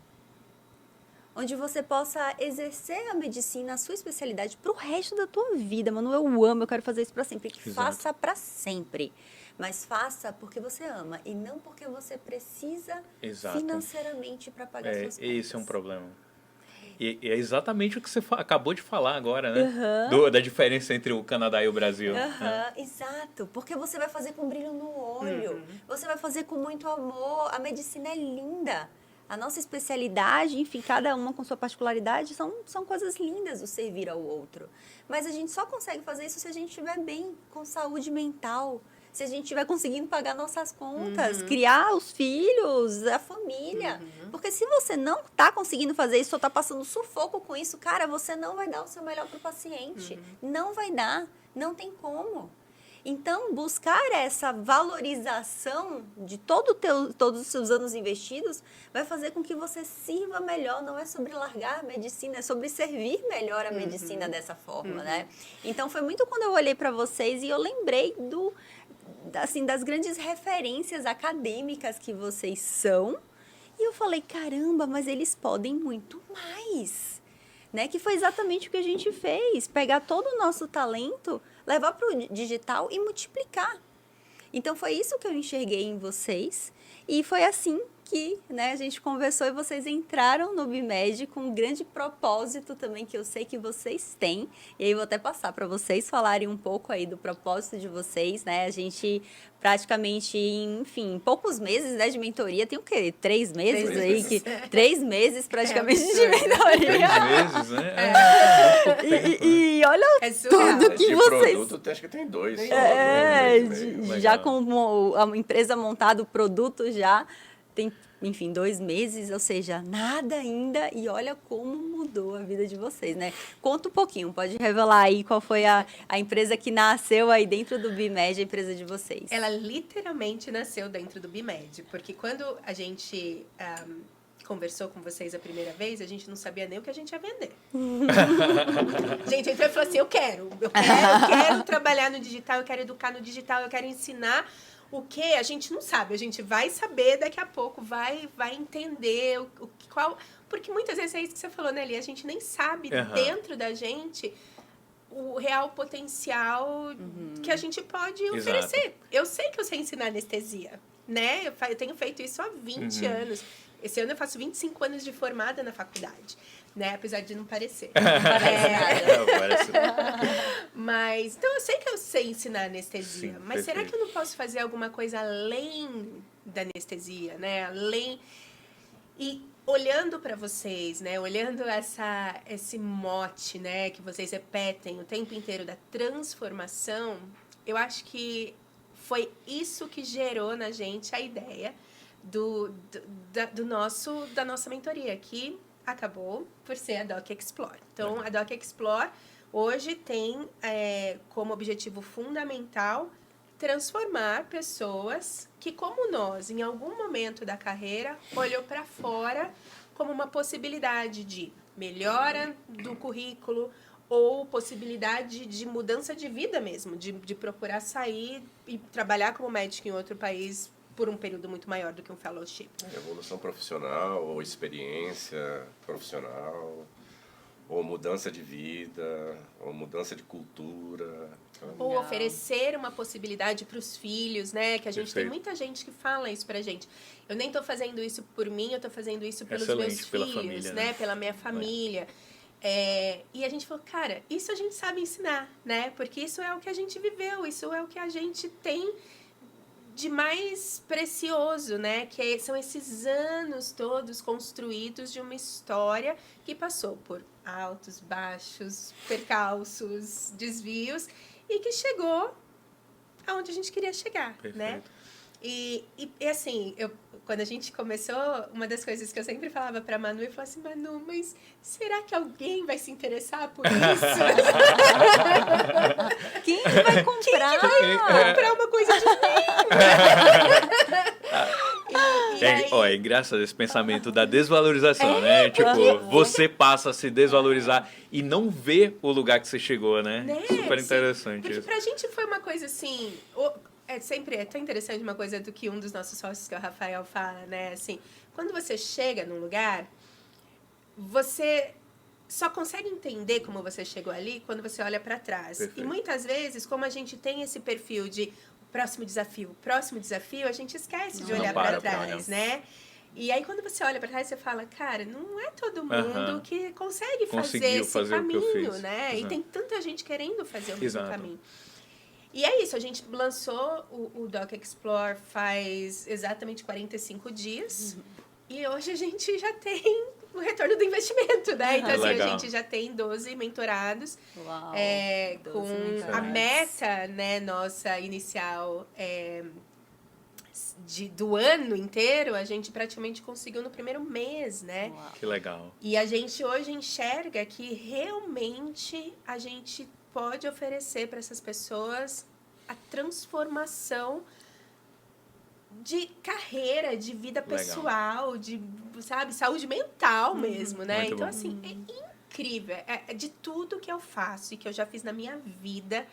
S1: Onde você possa exercer a medicina, a sua especialidade, para o resto da tua vida. Mano, eu amo, eu quero fazer isso para sempre.
S2: Exato.
S1: Faça para sempre. Mas faça porque você ama e não porque você precisa financeiramente para pagar suas contas.
S2: Esse é um problema. E é exatamente o que você acabou de falar agora, né? Da diferença entre o Canadá e o Brasil.
S1: Exato, porque você vai fazer com brilho no olho, você vai fazer com muito amor. A medicina é linda. A nossa especialidade, enfim, cada uma com sua particularidade, são coisas lindas o servir ao outro. Mas a gente só consegue fazer isso se a gente estiver bem, com saúde mental, se a gente estiver conseguindo pagar nossas contas, criar os filhos, a família. Porque se você não está conseguindo fazer isso, ou está passando sufoco com isso, cara, você não vai dar o seu melhor para o paciente. Não vai dar, não tem como. Então, buscar essa valorização de todos os seus anos investidos vai fazer com que você sirva melhor. Não é sobre largar a medicina, é sobre servir melhor a medicina dessa forma, né? Então, foi muito quando eu olhei para vocês e eu lembrei das grandes referências acadêmicas que vocês são. E eu falei, caramba, mas eles podem muito mais. Né? Que foi exatamente o que a gente fez. Pegar todo o nosso talento, levar para o digital e multiplicar. Então, foi isso que eu enxerguei em vocês. E foi assim que, né, a gente conversou e vocês entraram no BIMED com um grande propósito também, que eu sei que vocês têm. E aí eu vou até passar para vocês falarem um pouco aí do propósito de vocês, né? A gente praticamente, enfim, em poucos meses, né, de mentoria, tem o quê? 3 meses
S3: 3
S1: aí?
S3: meses.
S1: 3 meses praticamente de
S3: absurdo.
S2: 3
S1: mentoria.
S2: meses, né? Muito pouco tempo, né?
S1: E olha
S3: É surreal.
S1: tudo que
S4: de
S1: vocês...
S4: produto, acho que tem 2. Só,
S1: É,
S4: 2 meses e meio.
S1: já
S2: Legal.
S1: com a empresa montada, o produto já tem, enfim, 2 meses, ou seja, nada ainda, e olha como mudou a vida de vocês, né? Conta um pouquinho, pode revelar aí qual foi a empresa que nasceu aí dentro do BIMED, a empresa de vocês.
S3: Ela literalmente nasceu dentro do BIMED, porque quando a gente conversou com vocês a primeira vez, a gente não sabia nem o que a gente ia vender. A gente entrou e falou assim, eu quero trabalhar no digital, eu quero educar no digital, eu quero ensinar. O que a gente não sabe, a gente vai saber daqui a pouco, vai entender qual... Porque muitas vezes é isso que você falou, né, Eli? A gente nem sabe dentro da gente o real potencial que a gente pode oferecer. Eu sei que eu sei ensinar anestesia, né? Eu tenho feito isso há 20 anos. Esse ano eu faço 25 anos de formada na faculdade, né? Apesar de não parecer.
S2: Parece-
S3: Mas, então eu sei que eu sei ensinar anestesia,
S2: Sim,
S3: mas será
S2: perfeito.
S3: que eu não posso fazer alguma coisa além da anestesia, né? Além... E olhando para vocês, né? Olhando esse mote, né? Que vocês repetem o tempo inteiro da transformação, eu acho que foi isso que gerou na gente a ideia da nossa mentoria, que acabou por ser a Doc Explore. Então, a Doc Explore hoje tem como objetivo fundamental transformar pessoas que, como nós, em algum momento da carreira, olhou para fora como uma possibilidade de melhora do currículo ou possibilidade de mudança de vida mesmo, de procurar sair e trabalhar como médico em outro país por um período muito maior do que um fellowship.
S4: Evolução profissional, ou experiência profissional, ou mudança de vida, ou mudança de cultura.
S3: Ou
S1: Legal.
S3: oferecer uma possibilidade para os filhos, né? Que a gente tem
S2: Perfeito.
S3: muita gente que fala isso pra gente. Eu nem tô fazendo isso por mim, eu tô fazendo isso pelos
S2: Excelente,
S3: meus
S2: pela
S3: filhos,
S2: família,
S3: né?
S2: né?
S3: Pela minha família. E a gente falou, cara, isso a gente sabe ensinar, né? Porque isso é o que a gente viveu, isso é o que a gente tem de mais precioso, né? São esses anos todos construídos de uma história que passou por altos, baixos, percalços, desvios e que chegou aonde a gente queria chegar,
S2: Perfeito.
S3: né? E assim, quando a gente começou, uma das coisas que eu sempre falava pra Manu, eu falava assim, Manu, mas será que alguém vai se interessar por isso?
S1: Quem que vai comprar?
S3: Comprar uma coisa de mim?
S2: É engraçado esse pensamento da desvalorização, né? Tipo, você passa a se desvalorizar e não vê o lugar que você chegou, né? Super interessante
S3: Porque
S2: isso.
S3: pra gente foi uma coisa assim... É tão interessante uma coisa do que um dos nossos sócios, que é o Rafael, fala, né? Assim, quando você chega num lugar, você só consegue entender como você chegou ali quando você olha pra trás.
S2: Perfeito.
S3: E muitas vezes, como a gente tem esse perfil de próximo desafio, a gente esquece de
S2: Não
S3: olhar
S2: para
S3: pra
S2: pra
S3: trás,
S2: olhar.
S3: né? E aí, quando você olha pra trás, você fala, cara, não é todo mundo que consegue fazer
S2: Conseguiu
S3: esse
S2: fazer o que eu
S3: caminho,
S2: fiz.
S3: né? E
S2: Exato.
S3: tem tanta gente querendo fazer o mesmo
S2: Exato.
S3: caminho. E é isso, a gente lançou o Doc Explore faz exatamente 45 dias. E hoje a gente já tem o retorno do investimento, né? Então, assim,
S2: Legal.
S3: a gente já tem 12 mentorados.
S1: Uau, 12
S3: Com
S1: mentorados.
S3: a meta, né, nossa inicial do ano inteiro, a gente praticamente conseguiu no primeiro mês, né?
S1: Uau.
S2: Que legal.
S3: E a gente hoje enxerga que realmente a gente pode oferecer para essas pessoas a transformação de carreira, de vida
S2: Legal.
S3: pessoal, de, sabe, saúde mental mesmo, né?
S2: Muito
S3: Então,
S2: bom.
S3: assim, é incrível. É de tudo que eu faço e que eu já fiz na minha vida.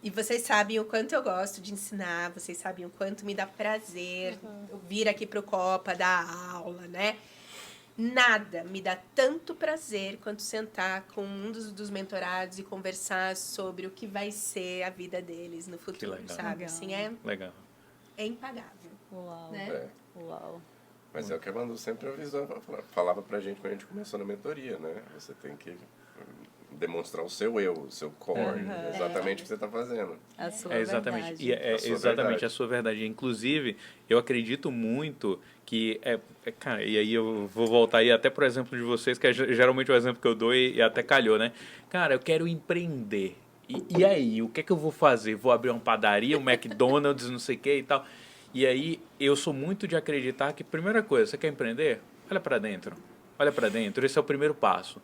S3: E vocês sabem o quanto eu gosto de ensinar, vocês sabem o quanto me dá prazer vir aqui pro Copa, dar aula, né? Nada me dá tanto prazer quanto sentar com um dos mentorados e conversar sobre o que vai ser a vida deles no futuro,
S2: legal.
S3: sabe?
S1: Legal.
S3: Assim,
S2: Legal.
S3: é impagável.
S1: Uau.
S3: Né?
S4: É.
S1: Uau.
S4: Mas é o que a Manu sempre avisou, falava pra gente quando a gente começou na mentoria, né? Você tem que demonstrar o seu eu, o seu core, exatamente o que você está fazendo.
S1: A sua
S2: exatamente.
S1: verdade.
S2: E é
S4: A sua
S2: exatamente
S4: verdade.
S2: a sua verdade. Inclusive, eu acredito muito que cara, e aí eu vou voltar aí até pro exemplo de vocês, que é geralmente o exemplo que eu dou e até calhou, né? Cara, eu quero empreender. E aí, o que é que eu vou fazer? Vou abrir uma padaria, um McDonald's, não sei o que e tal. E aí, eu sou muito de acreditar que, primeira coisa, você quer empreender? Olha para dentro. Olha para dentro. Esse é o primeiro passo.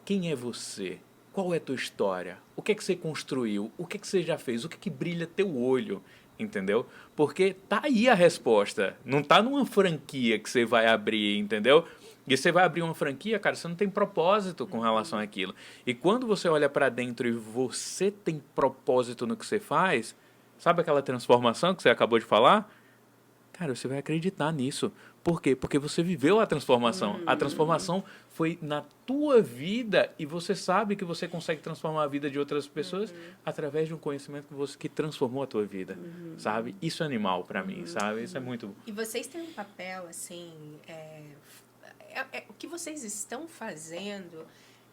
S2: Quem é você? Qual é a tua história? O que é que você construiu? O que é que você já fez? O que é que brilha teu olho? Entendeu? Porque tá aí a resposta. Não tá numa franquia que você vai abrir, entendeu? E você vai abrir uma franquia, cara, você não tem propósito com relação àquilo. E quando você olha para dentro e você tem propósito no que você faz, sabe aquela transformação que você acabou de falar? Cara, você vai acreditar nisso. Por quê? Porque você viveu a transformação. A transformação foi na tua vida e você sabe que você consegue transformar a vida de outras pessoas através de um conhecimento que transformou a tua vida, sabe? Isso é animal pra mim, sabe? Isso é muito...
S3: E vocês têm um papel, assim, o que vocês estão fazendo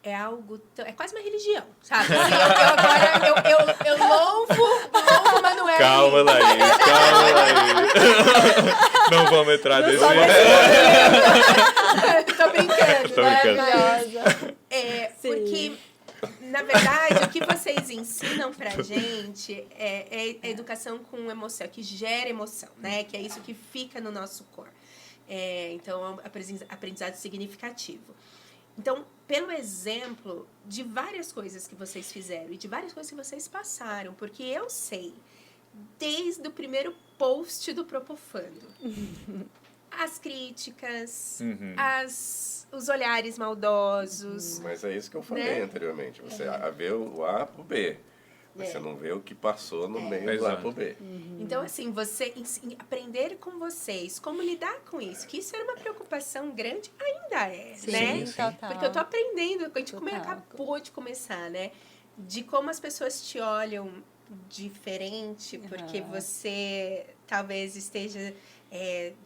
S3: é algo é quase uma religião, sabe? Assim, eu louvo o Manuel.
S2: Calma, Laís, calma, Laís. Não vamos entrar nesse...
S3: Tô brincando.
S2: Tô brincando.
S1: Maravilhosa.
S3: Porque, na verdade, o que vocês ensinam pra gente é educação com emoção, que gera emoção, né? Que é isso que fica no nosso core. Então, é um aprendizado significativo. Então, pelo exemplo de várias coisas que vocês fizeram e de várias coisas que vocês passaram, porque eu sei, desde o primeiro post do Propofando, as críticas, os olhares maldosos.
S4: Mas é isso que eu falei
S3: Né?
S4: anteriormente. Você vê o A pro B. Você não vê o que passou no meio do A
S2: Exato.
S4: pro B.
S3: Então, assim, você aprender com vocês, como lidar com isso, que isso era uma preocupação grande, ainda é,
S1: Sim,
S3: né?
S2: sim.
S1: total.
S3: Porque eu tô aprendendo, a gente
S1: Total.
S3: acabou de começar, né? De como as pessoas te olham diferente, porque você talvez esteja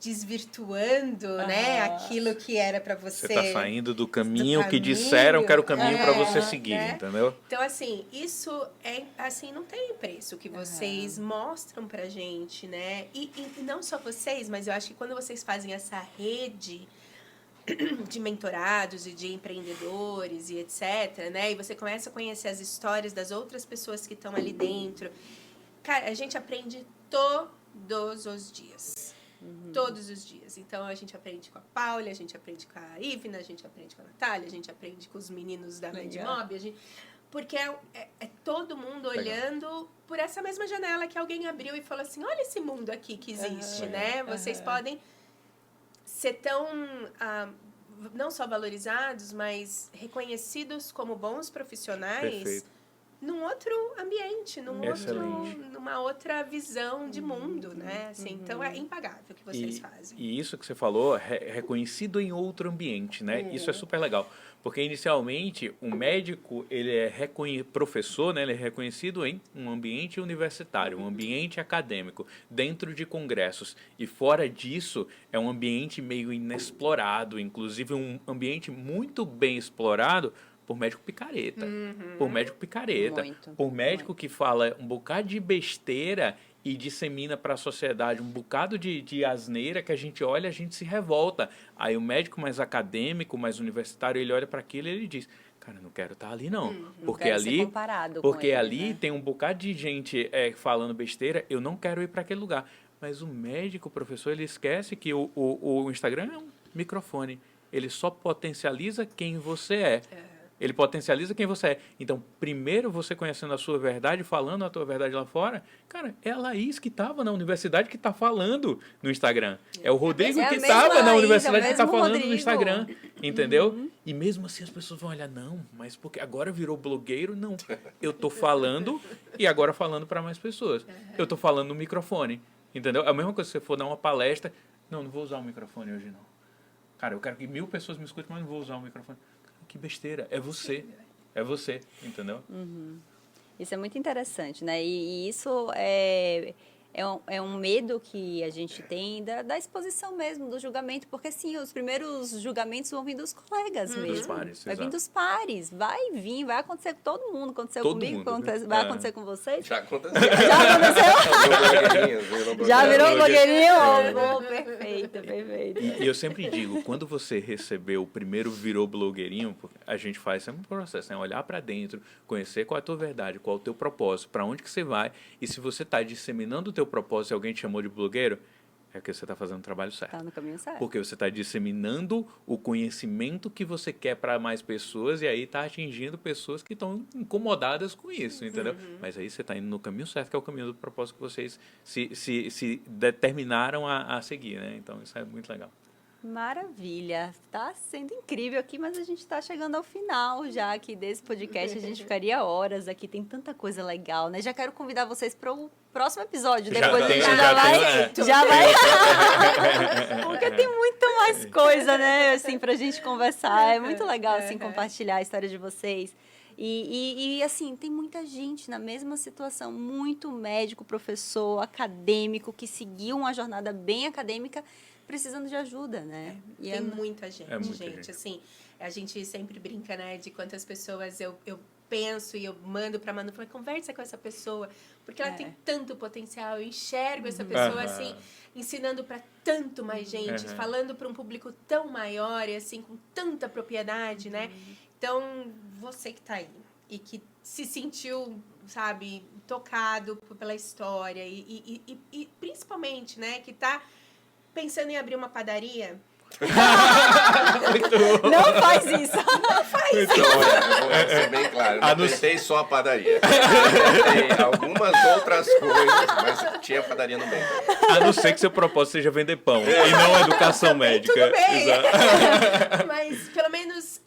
S3: desvirtuando, né? Aquilo que era para você.
S2: Você tá saindo do caminho que
S3: caminho,
S2: disseram que era o caminho para você seguir,
S3: né?
S2: entendeu?
S3: Então, assim, isso assim, não tem preço que vocês mostram pra gente, né? E não só vocês, mas eu acho que quando vocês fazem essa rede de mentorados e de empreendedores e etc, né? E você começa a conhecer as histórias das outras pessoas que estão ali dentro. Cara, a gente aprende todos os dias. Todos os dias. Então, a gente aprende com a Paula, a gente aprende com a Ivna, a gente aprende com a Natália, a gente aprende com os meninos da Medmob, porque é todo mundo olhando por essa mesma janela que alguém abriu e falou assim, olha esse mundo aqui que existe, né? Vocês podem ser tão, não só valorizados, mas reconhecidos como bons profissionais.
S2: Perfeito.
S3: Num outro ambiente, numa outra visão de mundo, né? Assim, então, é impagável o que vocês fazem.
S2: E isso que você falou, reconhecido em outro ambiente, né? Isso é super legal. Porque, inicialmente, o médico, ele é professor, né? Ele é reconhecido em um ambiente universitário, um ambiente acadêmico, dentro de congressos. E fora disso, é um ambiente meio inexplorado, inclusive um ambiente muito bem explorado por médico picareta. Por médico picareta.
S1: Muito,
S2: por médico que fala um bocado de besteira e dissemina para a sociedade um bocado de asneira que a gente olha, a gente se revolta. Aí o médico mais acadêmico, mais universitário, ele olha para aquilo e ele diz, cara, não quero estar ali não. Porque
S1: quero ser
S2: ali,
S1: comparado
S2: porque
S1: com ele,
S2: ali
S1: né?
S2: tem um bocado de gente falando besteira, eu não quero ir para aquele lugar. Mas o médico, o professor, ele esquece que o Instagram é um microfone. Ele só potencializa quem você é. Ele potencializa quem você é. Então, primeiro você conhecendo a sua verdade, falando a tua verdade lá fora, cara, é a Laís que estava na universidade que está falando no Instagram. É o Rodrigo
S1: É a
S2: que
S1: mesma
S2: estava na
S1: Laís,
S2: universidade
S1: é o
S2: que está
S1: mesmo
S2: falando
S1: Rodrigo.
S2: no Instagram. Entendeu? E mesmo assim as pessoas vão olhar, não, mas porque agora virou blogueiro? Não. Eu tô falando e agora falando para mais pessoas. Eu tô falando no microfone. Entendeu? É a mesma coisa se você for dar uma palestra. Não vou usar o microfone hoje, não. Cara, eu quero que 1000 pessoas me escutem, mas não vou usar o microfone. Que besteira, é você, entendeu?
S1: Isso é muito interessante, né? E isso é é um medo que a gente tem da exposição mesmo, do julgamento, porque sim, os primeiros julgamentos vão vir dos colegas mesmo.
S2: Dos pares,
S1: vai vir
S2: exato.
S1: dos pares, vai vir, vai acontecer com todo mundo. Aconteceu
S2: Todo
S1: comigo,
S2: mundo, né?
S1: vai acontecer com vocês.
S4: Já aconteceu.
S1: Já aconteceu? Já virou
S2: blogueirinho.
S1: blogueirinho? Oh, perfeito, perfeito.
S2: E eu sempre digo, quando você recebeu o primeiro virou blogueirinho, a gente faz sempre um processo, né? Olhar para dentro, conhecer qual é a tua verdade, qual é o teu propósito, para onde que você vai, e se você está disseminando o teu propósito e alguém te chamou de blogueiro, é que você está fazendo o trabalho certo.
S1: Tá no caminho certo.
S2: Porque você está disseminando o conhecimento que você quer para mais pessoas e aí está atingindo pessoas que estão incomodadas com isso, entendeu? Mas aí você está indo no caminho certo, que é o caminho do propósito que vocês se determinaram a seguir, né? Então isso é muito legal.
S1: Maravilha, tá sendo incrível aqui, mas a gente está chegando ao final já aqui desse podcast, a gente ficaria horas aqui, tem tanta coisa legal, né? Já quero convidar vocês para o próximo episódio, depois a gente já vai, porque tem muito mais coisa, né, assim, pra gente conversar, é muito legal, assim, compartilhar a história de vocês. E, assim, tem muita gente na mesma situação, muito médico, professor, acadêmico, que seguiu uma jornada bem acadêmica, precisando de ajuda, né? E
S3: Tem muita gente,
S2: muita gente.
S3: assim, a gente sempre brinca, né, de quantas pessoas eu penso e eu mando pra Manu, falo, conversa com essa pessoa, porque ela tem tanto potencial, eu enxergo essa pessoa, assim, ensinando pra tanto mais gente, falando pra um público tão maior e, assim, com tanta propriedade, né? Então, você que tá aí e que se sentiu, sabe, tocado pela história e principalmente, né, que tá pensando em abrir uma padaria.
S1: Não faz isso.
S3: Não faz isso.
S4: Então, vou ser bem claro. Eu não tentei só a padaria. Tentei algumas outras coisas, mas tinha padaria no meio.
S2: A não ser que seu propósito seja vender pão e não educação médica.
S3: Tudo bem.
S2: Exato.
S3: Mas pelo menos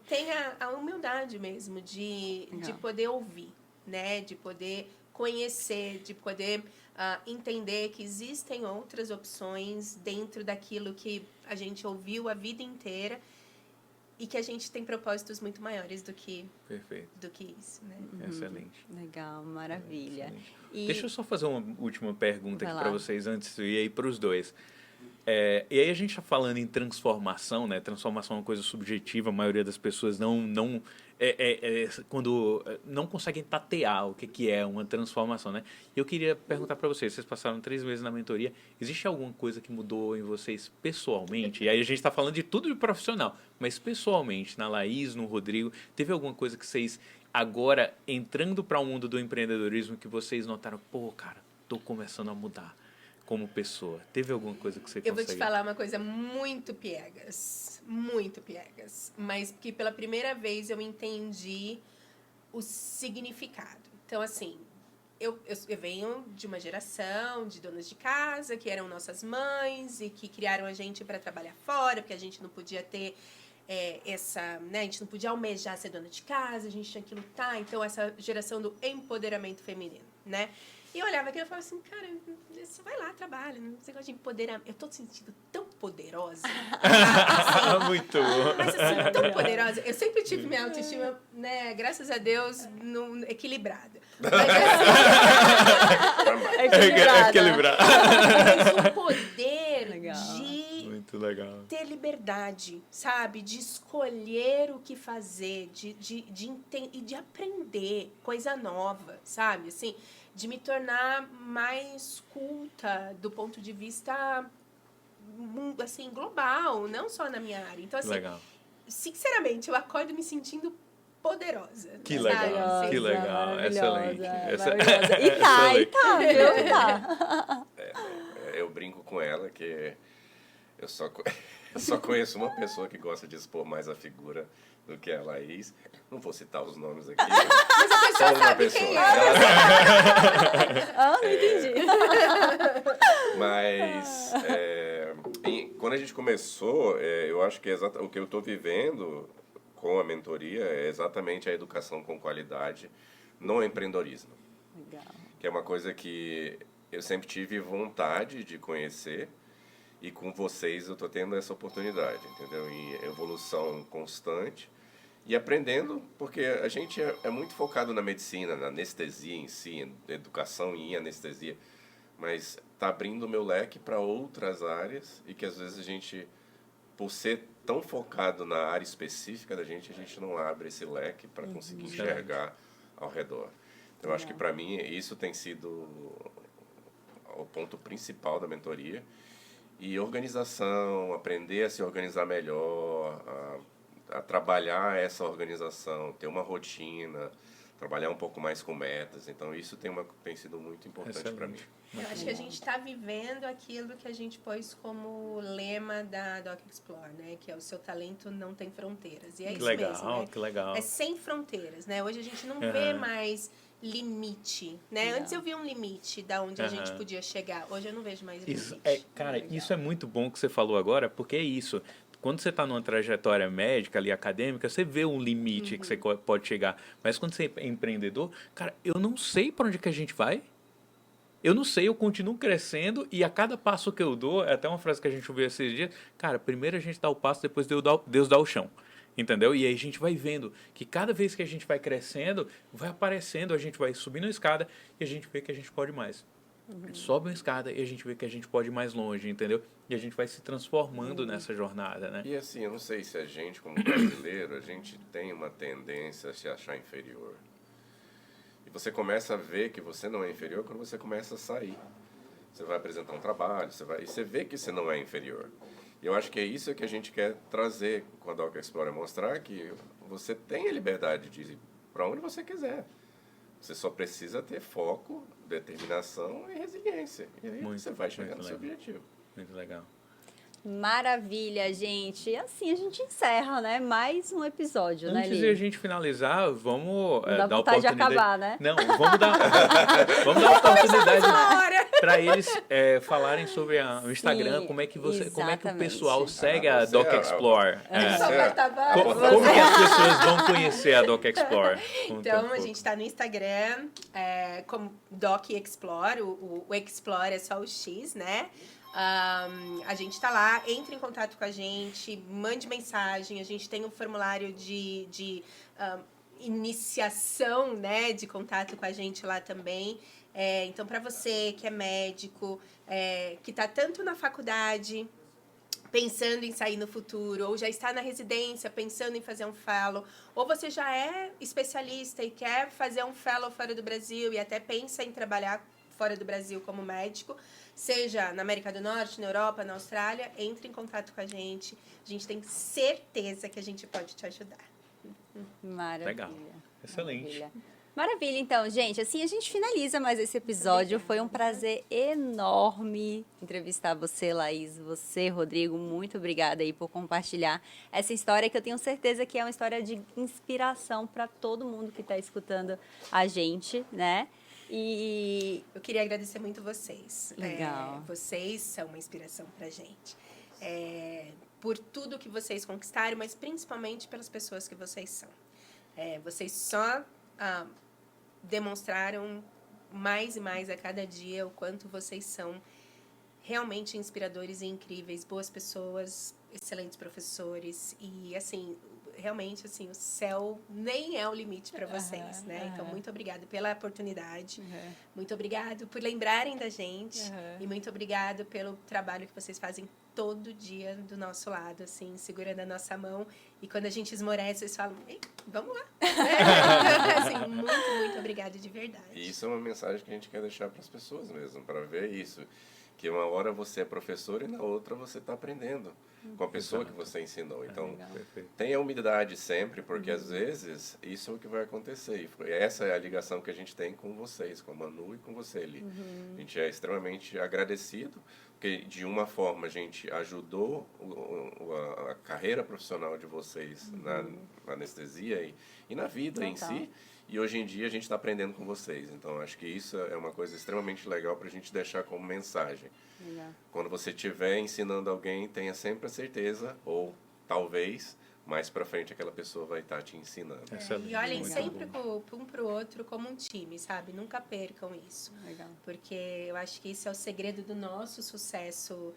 S3: tenha a humildade mesmo de poder ouvir, né? De poder conhecer, de poder entender que existem outras opções dentro daquilo que a gente ouviu a vida inteira e que a gente tem propósitos muito maiores do que isso, né?
S2: Excelente.
S1: Legal, maravilha. E
S2: Deixa eu só fazer uma última pergunta
S1: Vai
S2: aqui
S1: lá.
S2: para vocês antes de ir aí para os dois. E aí a gente está falando em transformação, né? Transformação é uma coisa subjetiva, a maioria das pessoas quando não conseguem tatear o que é uma transformação, né? Eu queria perguntar para vocês passaram 3 meses na mentoria, existe alguma coisa que mudou em vocês pessoalmente? E aí a gente está falando de tudo de profissional, mas pessoalmente, na Laís, no Rodrigo, teve alguma coisa que vocês, agora, entrando para o mundo do empreendedorismo, que vocês notaram, pô, cara, tô começando a mudar como pessoa? Teve alguma coisa que você consegue?
S3: Eu vou te falar uma coisa muito piegas, mas que pela primeira vez eu entendi o significado. Então, assim, eu venho de uma geração de donas de casa que eram nossas mães e que criaram a gente para trabalhar fora, porque a gente não podia ter né, a gente não podia almejar ser dona de casa, a gente tinha que lutar. Então, essa geração do empoderamento feminino, né? E eu olhava aquilo e falava assim, cara, você vai lá, trabalha, não sei de empoderamento. Eu tô me sentindo tão poderosa. Assim,
S2: Muito bom.
S3: mas assim, tão poderosa. Eu sempre tive minha autoestima, né, graças a Deus, equilibrada. Mas
S2: Equilibrar.
S3: mas o poder
S1: Legal.
S3: de
S2: Muito legal.
S3: ter liberdade, sabe? De escolher o que fazer, de e de aprender coisa nova, sabe? Assim, de me tornar mais culta do ponto de vista assim, global, não só na minha área. Então, assim,
S2: Legal.
S3: sinceramente, eu acordo me sentindo poderosa.
S2: Que
S3: sabe?
S2: legal,
S3: Assim,
S2: que legal, excelente.
S1: Maravilhosa. E tá, viu? Tá.
S4: Eu brinco com ela que eu só conheço uma pessoa que gosta de expor mais a figura do que a Laís. Não vou citar os nomes aqui.
S3: Mas a pessoa
S4: Só uma
S3: sabe
S4: pessoa.
S3: quem é.
S1: Não entendi.
S4: Mas quando a gente começou, eu acho que o que eu estou vivendo com a mentoria é exatamente a educação com qualidade no empreendedorismo.
S1: Legal.
S4: Que é uma coisa que eu sempre tive vontade de conhecer e com vocês eu estou tendo essa oportunidade, entendeu? Em evolução constante e aprendendo, porque a gente é muito focado na medicina, na anestesia em si, em educação e em anestesia. mas está abrindo o meu leque para outras áreas e que às vezes a gente, por ser tão focado na área específica da gente, a gente não abre esse leque para conseguir enxergar ao redor. Então, eu acho que para mim isso tem sido o ponto principal da mentoria. E organização, aprender a se organizar melhor, a trabalhar essa organização, ter uma rotina, trabalhar um pouco mais com metas. Então, isso tem sido muito importante para mim.
S3: Eu acho que a gente está vivendo aquilo que a gente pôs como lema da Doc Explore, né? Que é o seu talento não tem fronteiras. E é
S2: Que
S3: isso
S2: legal,
S3: mesmo, né?
S2: que legal.
S3: É sem fronteiras, né? Hoje a gente não vê mais limite, né?
S1: Não.
S3: Antes eu via um limite da onde a gente podia chegar. Hoje eu não vejo mais limite.
S2: Isso, cara, isso é muito bom que você falou agora, porque é isso. Quando você está numa trajetória médica ali, acadêmica, você vê um limite que você pode chegar. Mas quando você é empreendedor, cara, eu não sei para onde que a gente vai. Eu não sei, eu continuo crescendo e a cada passo que eu dou, é até uma frase que a gente ouviu esses dias, cara, primeiro a gente dá o passo, depois Deus dá o chão. Entendeu? E aí a gente vai vendo que cada vez que a gente vai crescendo, vai aparecendo, a gente vai subindo a escada e a gente vê que a gente pode mais. Sobe uma escada e a gente vê que a gente pode ir mais longe, entendeu? E a gente vai se transformando nessa jornada, né?
S4: E assim, eu não sei se a gente, como brasileiro, a gente tem uma tendência a se achar inferior. E você começa a ver que você não é inferior quando você começa a sair. Você vai apresentar um trabalho, e você vê que você não é inferior. E eu acho que é isso que a gente quer trazer com a Doc Explorer, mostrar que você tem a liberdade de ir para onde você quiser. Você só precisa ter foco, determinação e resiliência. E aí você vai chegar no seu objetivo.
S2: Muito legal.
S1: Maravilha, gente. E assim a gente encerra, né? Mais um episódio, né,
S2: Antes
S1: Li?
S2: de a gente finalizar, vamos
S1: Dá
S2: dar
S1: vontade de
S2: oportunidade.
S1: acabar, né?
S2: Não, vamos dar oportunidade para eles falarem sobre o Instagram,
S1: Sim,
S2: como é que como é que o
S1: exatamente.
S2: pessoal segue a
S4: você
S2: Doc
S4: é
S2: Explore. Como que as pessoas vão conhecer a Doc Explore?
S3: Então, a gente está no Instagram como Doc Explore. O Explore é só o X, né? A gente está lá, entre em contato com a gente, mande mensagem. A gente tem um formulário de iniciação, né, de contato com a gente lá também. Então, para você que é médico, que está tanto na faculdade, pensando em sair no futuro, ou já está na residência pensando em fazer um fellow, ou você já é especialista e quer fazer um fellow fora do Brasil e até pensa em trabalhar fora do Brasil como médico, seja na América do Norte, na Europa, na Austrália, entre em contato com a gente. A gente tem certeza que a gente pode te ajudar.
S1: Maravilha.
S2: Legal. Excelente.
S1: Maravilha, então, gente. Assim a gente finaliza mais esse episódio. Foi um prazer enorme entrevistar você, Laís, você, Rodrigo. Muito obrigada aí por compartilhar essa história que eu tenho certeza que é uma história de inspiração para todo mundo que está escutando a gente, né? E
S3: eu queria agradecer muito vocês.
S1: Legal.
S3: Vocês são uma inspiração pra gente. Por tudo que vocês conquistaram, mas principalmente pelas pessoas que vocês são. Vocês só demonstraram mais e mais a cada dia o quanto vocês são realmente inspiradores e incríveis, boas pessoas, excelentes professores e, assim, realmente, assim, o céu nem é o limite para vocês, né? Então, muito obrigada pela oportunidade, muito obrigado por lembrarem da gente e muito obrigado pelo trabalho que vocês fazem todo dia do nosso lado, assim, segurando a nossa mão. E quando a gente esmorece, vocês falam, ei, vamos lá. Assim, muito obrigada de verdade.
S4: E isso é uma mensagem que a gente quer deixar para as pessoas mesmo, para ver isso. Que uma hora você é professor e na outra você está aprendendo com a pessoa que você ensinou. Então, tenha humildade sempre, porque às vezes isso é o que vai acontecer. E essa é a ligação que a gente tem com vocês, com a Manu e com você, Li. A gente é extremamente agradecido, porque de uma forma a gente ajudou a carreira profissional de vocês na anestesia e na vida em si. E hoje em dia a gente está aprendendo com vocês. Então, acho que isso é uma coisa extremamente legal para a gente deixar como mensagem.
S1: Legal.
S4: Quando você estiver ensinando alguém, tenha sempre a certeza, ou talvez, mais para frente aquela pessoa vai estar te ensinando.
S3: E olhem sempre um para o outro como um time, sabe? Nunca percam isso.
S1: Legal.
S3: Porque eu acho que isso é o segredo do nosso sucesso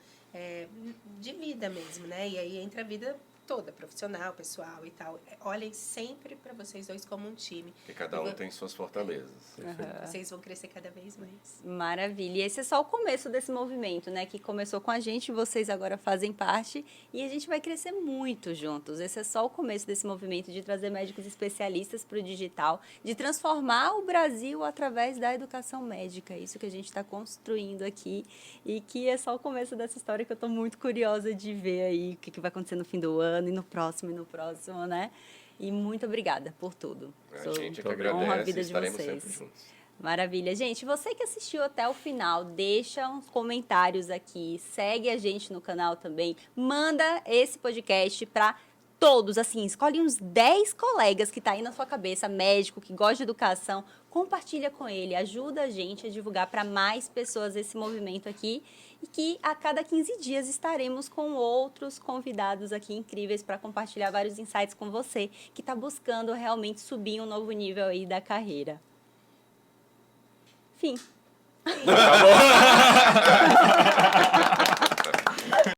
S3: de vida mesmo, né? E aí entra a vida toda, profissional, pessoal e tal. Olhem sempre para vocês dois como um time.
S4: Porque cada um tem suas fortalezas.
S3: Vocês vão crescer cada vez mais.
S1: Maravilha. E esse é só o começo desse movimento, né? Que começou com a gente, vocês agora fazem parte e a gente vai crescer muito juntos. Esse é só o começo desse movimento de trazer médicos especialistas para o digital, de transformar o Brasil através da educação médica. Isso que a gente está construindo aqui e que é só o começo dessa história que eu estou muito curiosa de ver aí o que vai acontecer no fim do ano e no próximo, né? E muito obrigada por tudo.
S4: A gente que
S1: Honra a
S4: agradece
S1: vida
S4: e
S1: de
S4: estaremos
S1: vocês.
S4: sempre juntos.
S1: Maravilha. Gente, você que assistiu até o final, deixa uns comentários aqui, segue a gente no canal também, manda esse podcast para todos, assim, escolhe uns 10 colegas que tá aí na sua cabeça, médico, que gosta de educação, compartilha com ele, ajuda a gente a divulgar para mais pessoas esse movimento aqui e que a cada 15 dias estaremos com outros convidados aqui incríveis para compartilhar vários insights com você que está buscando realmente subir um novo nível aí da carreira. Fim.
S2: Acabou.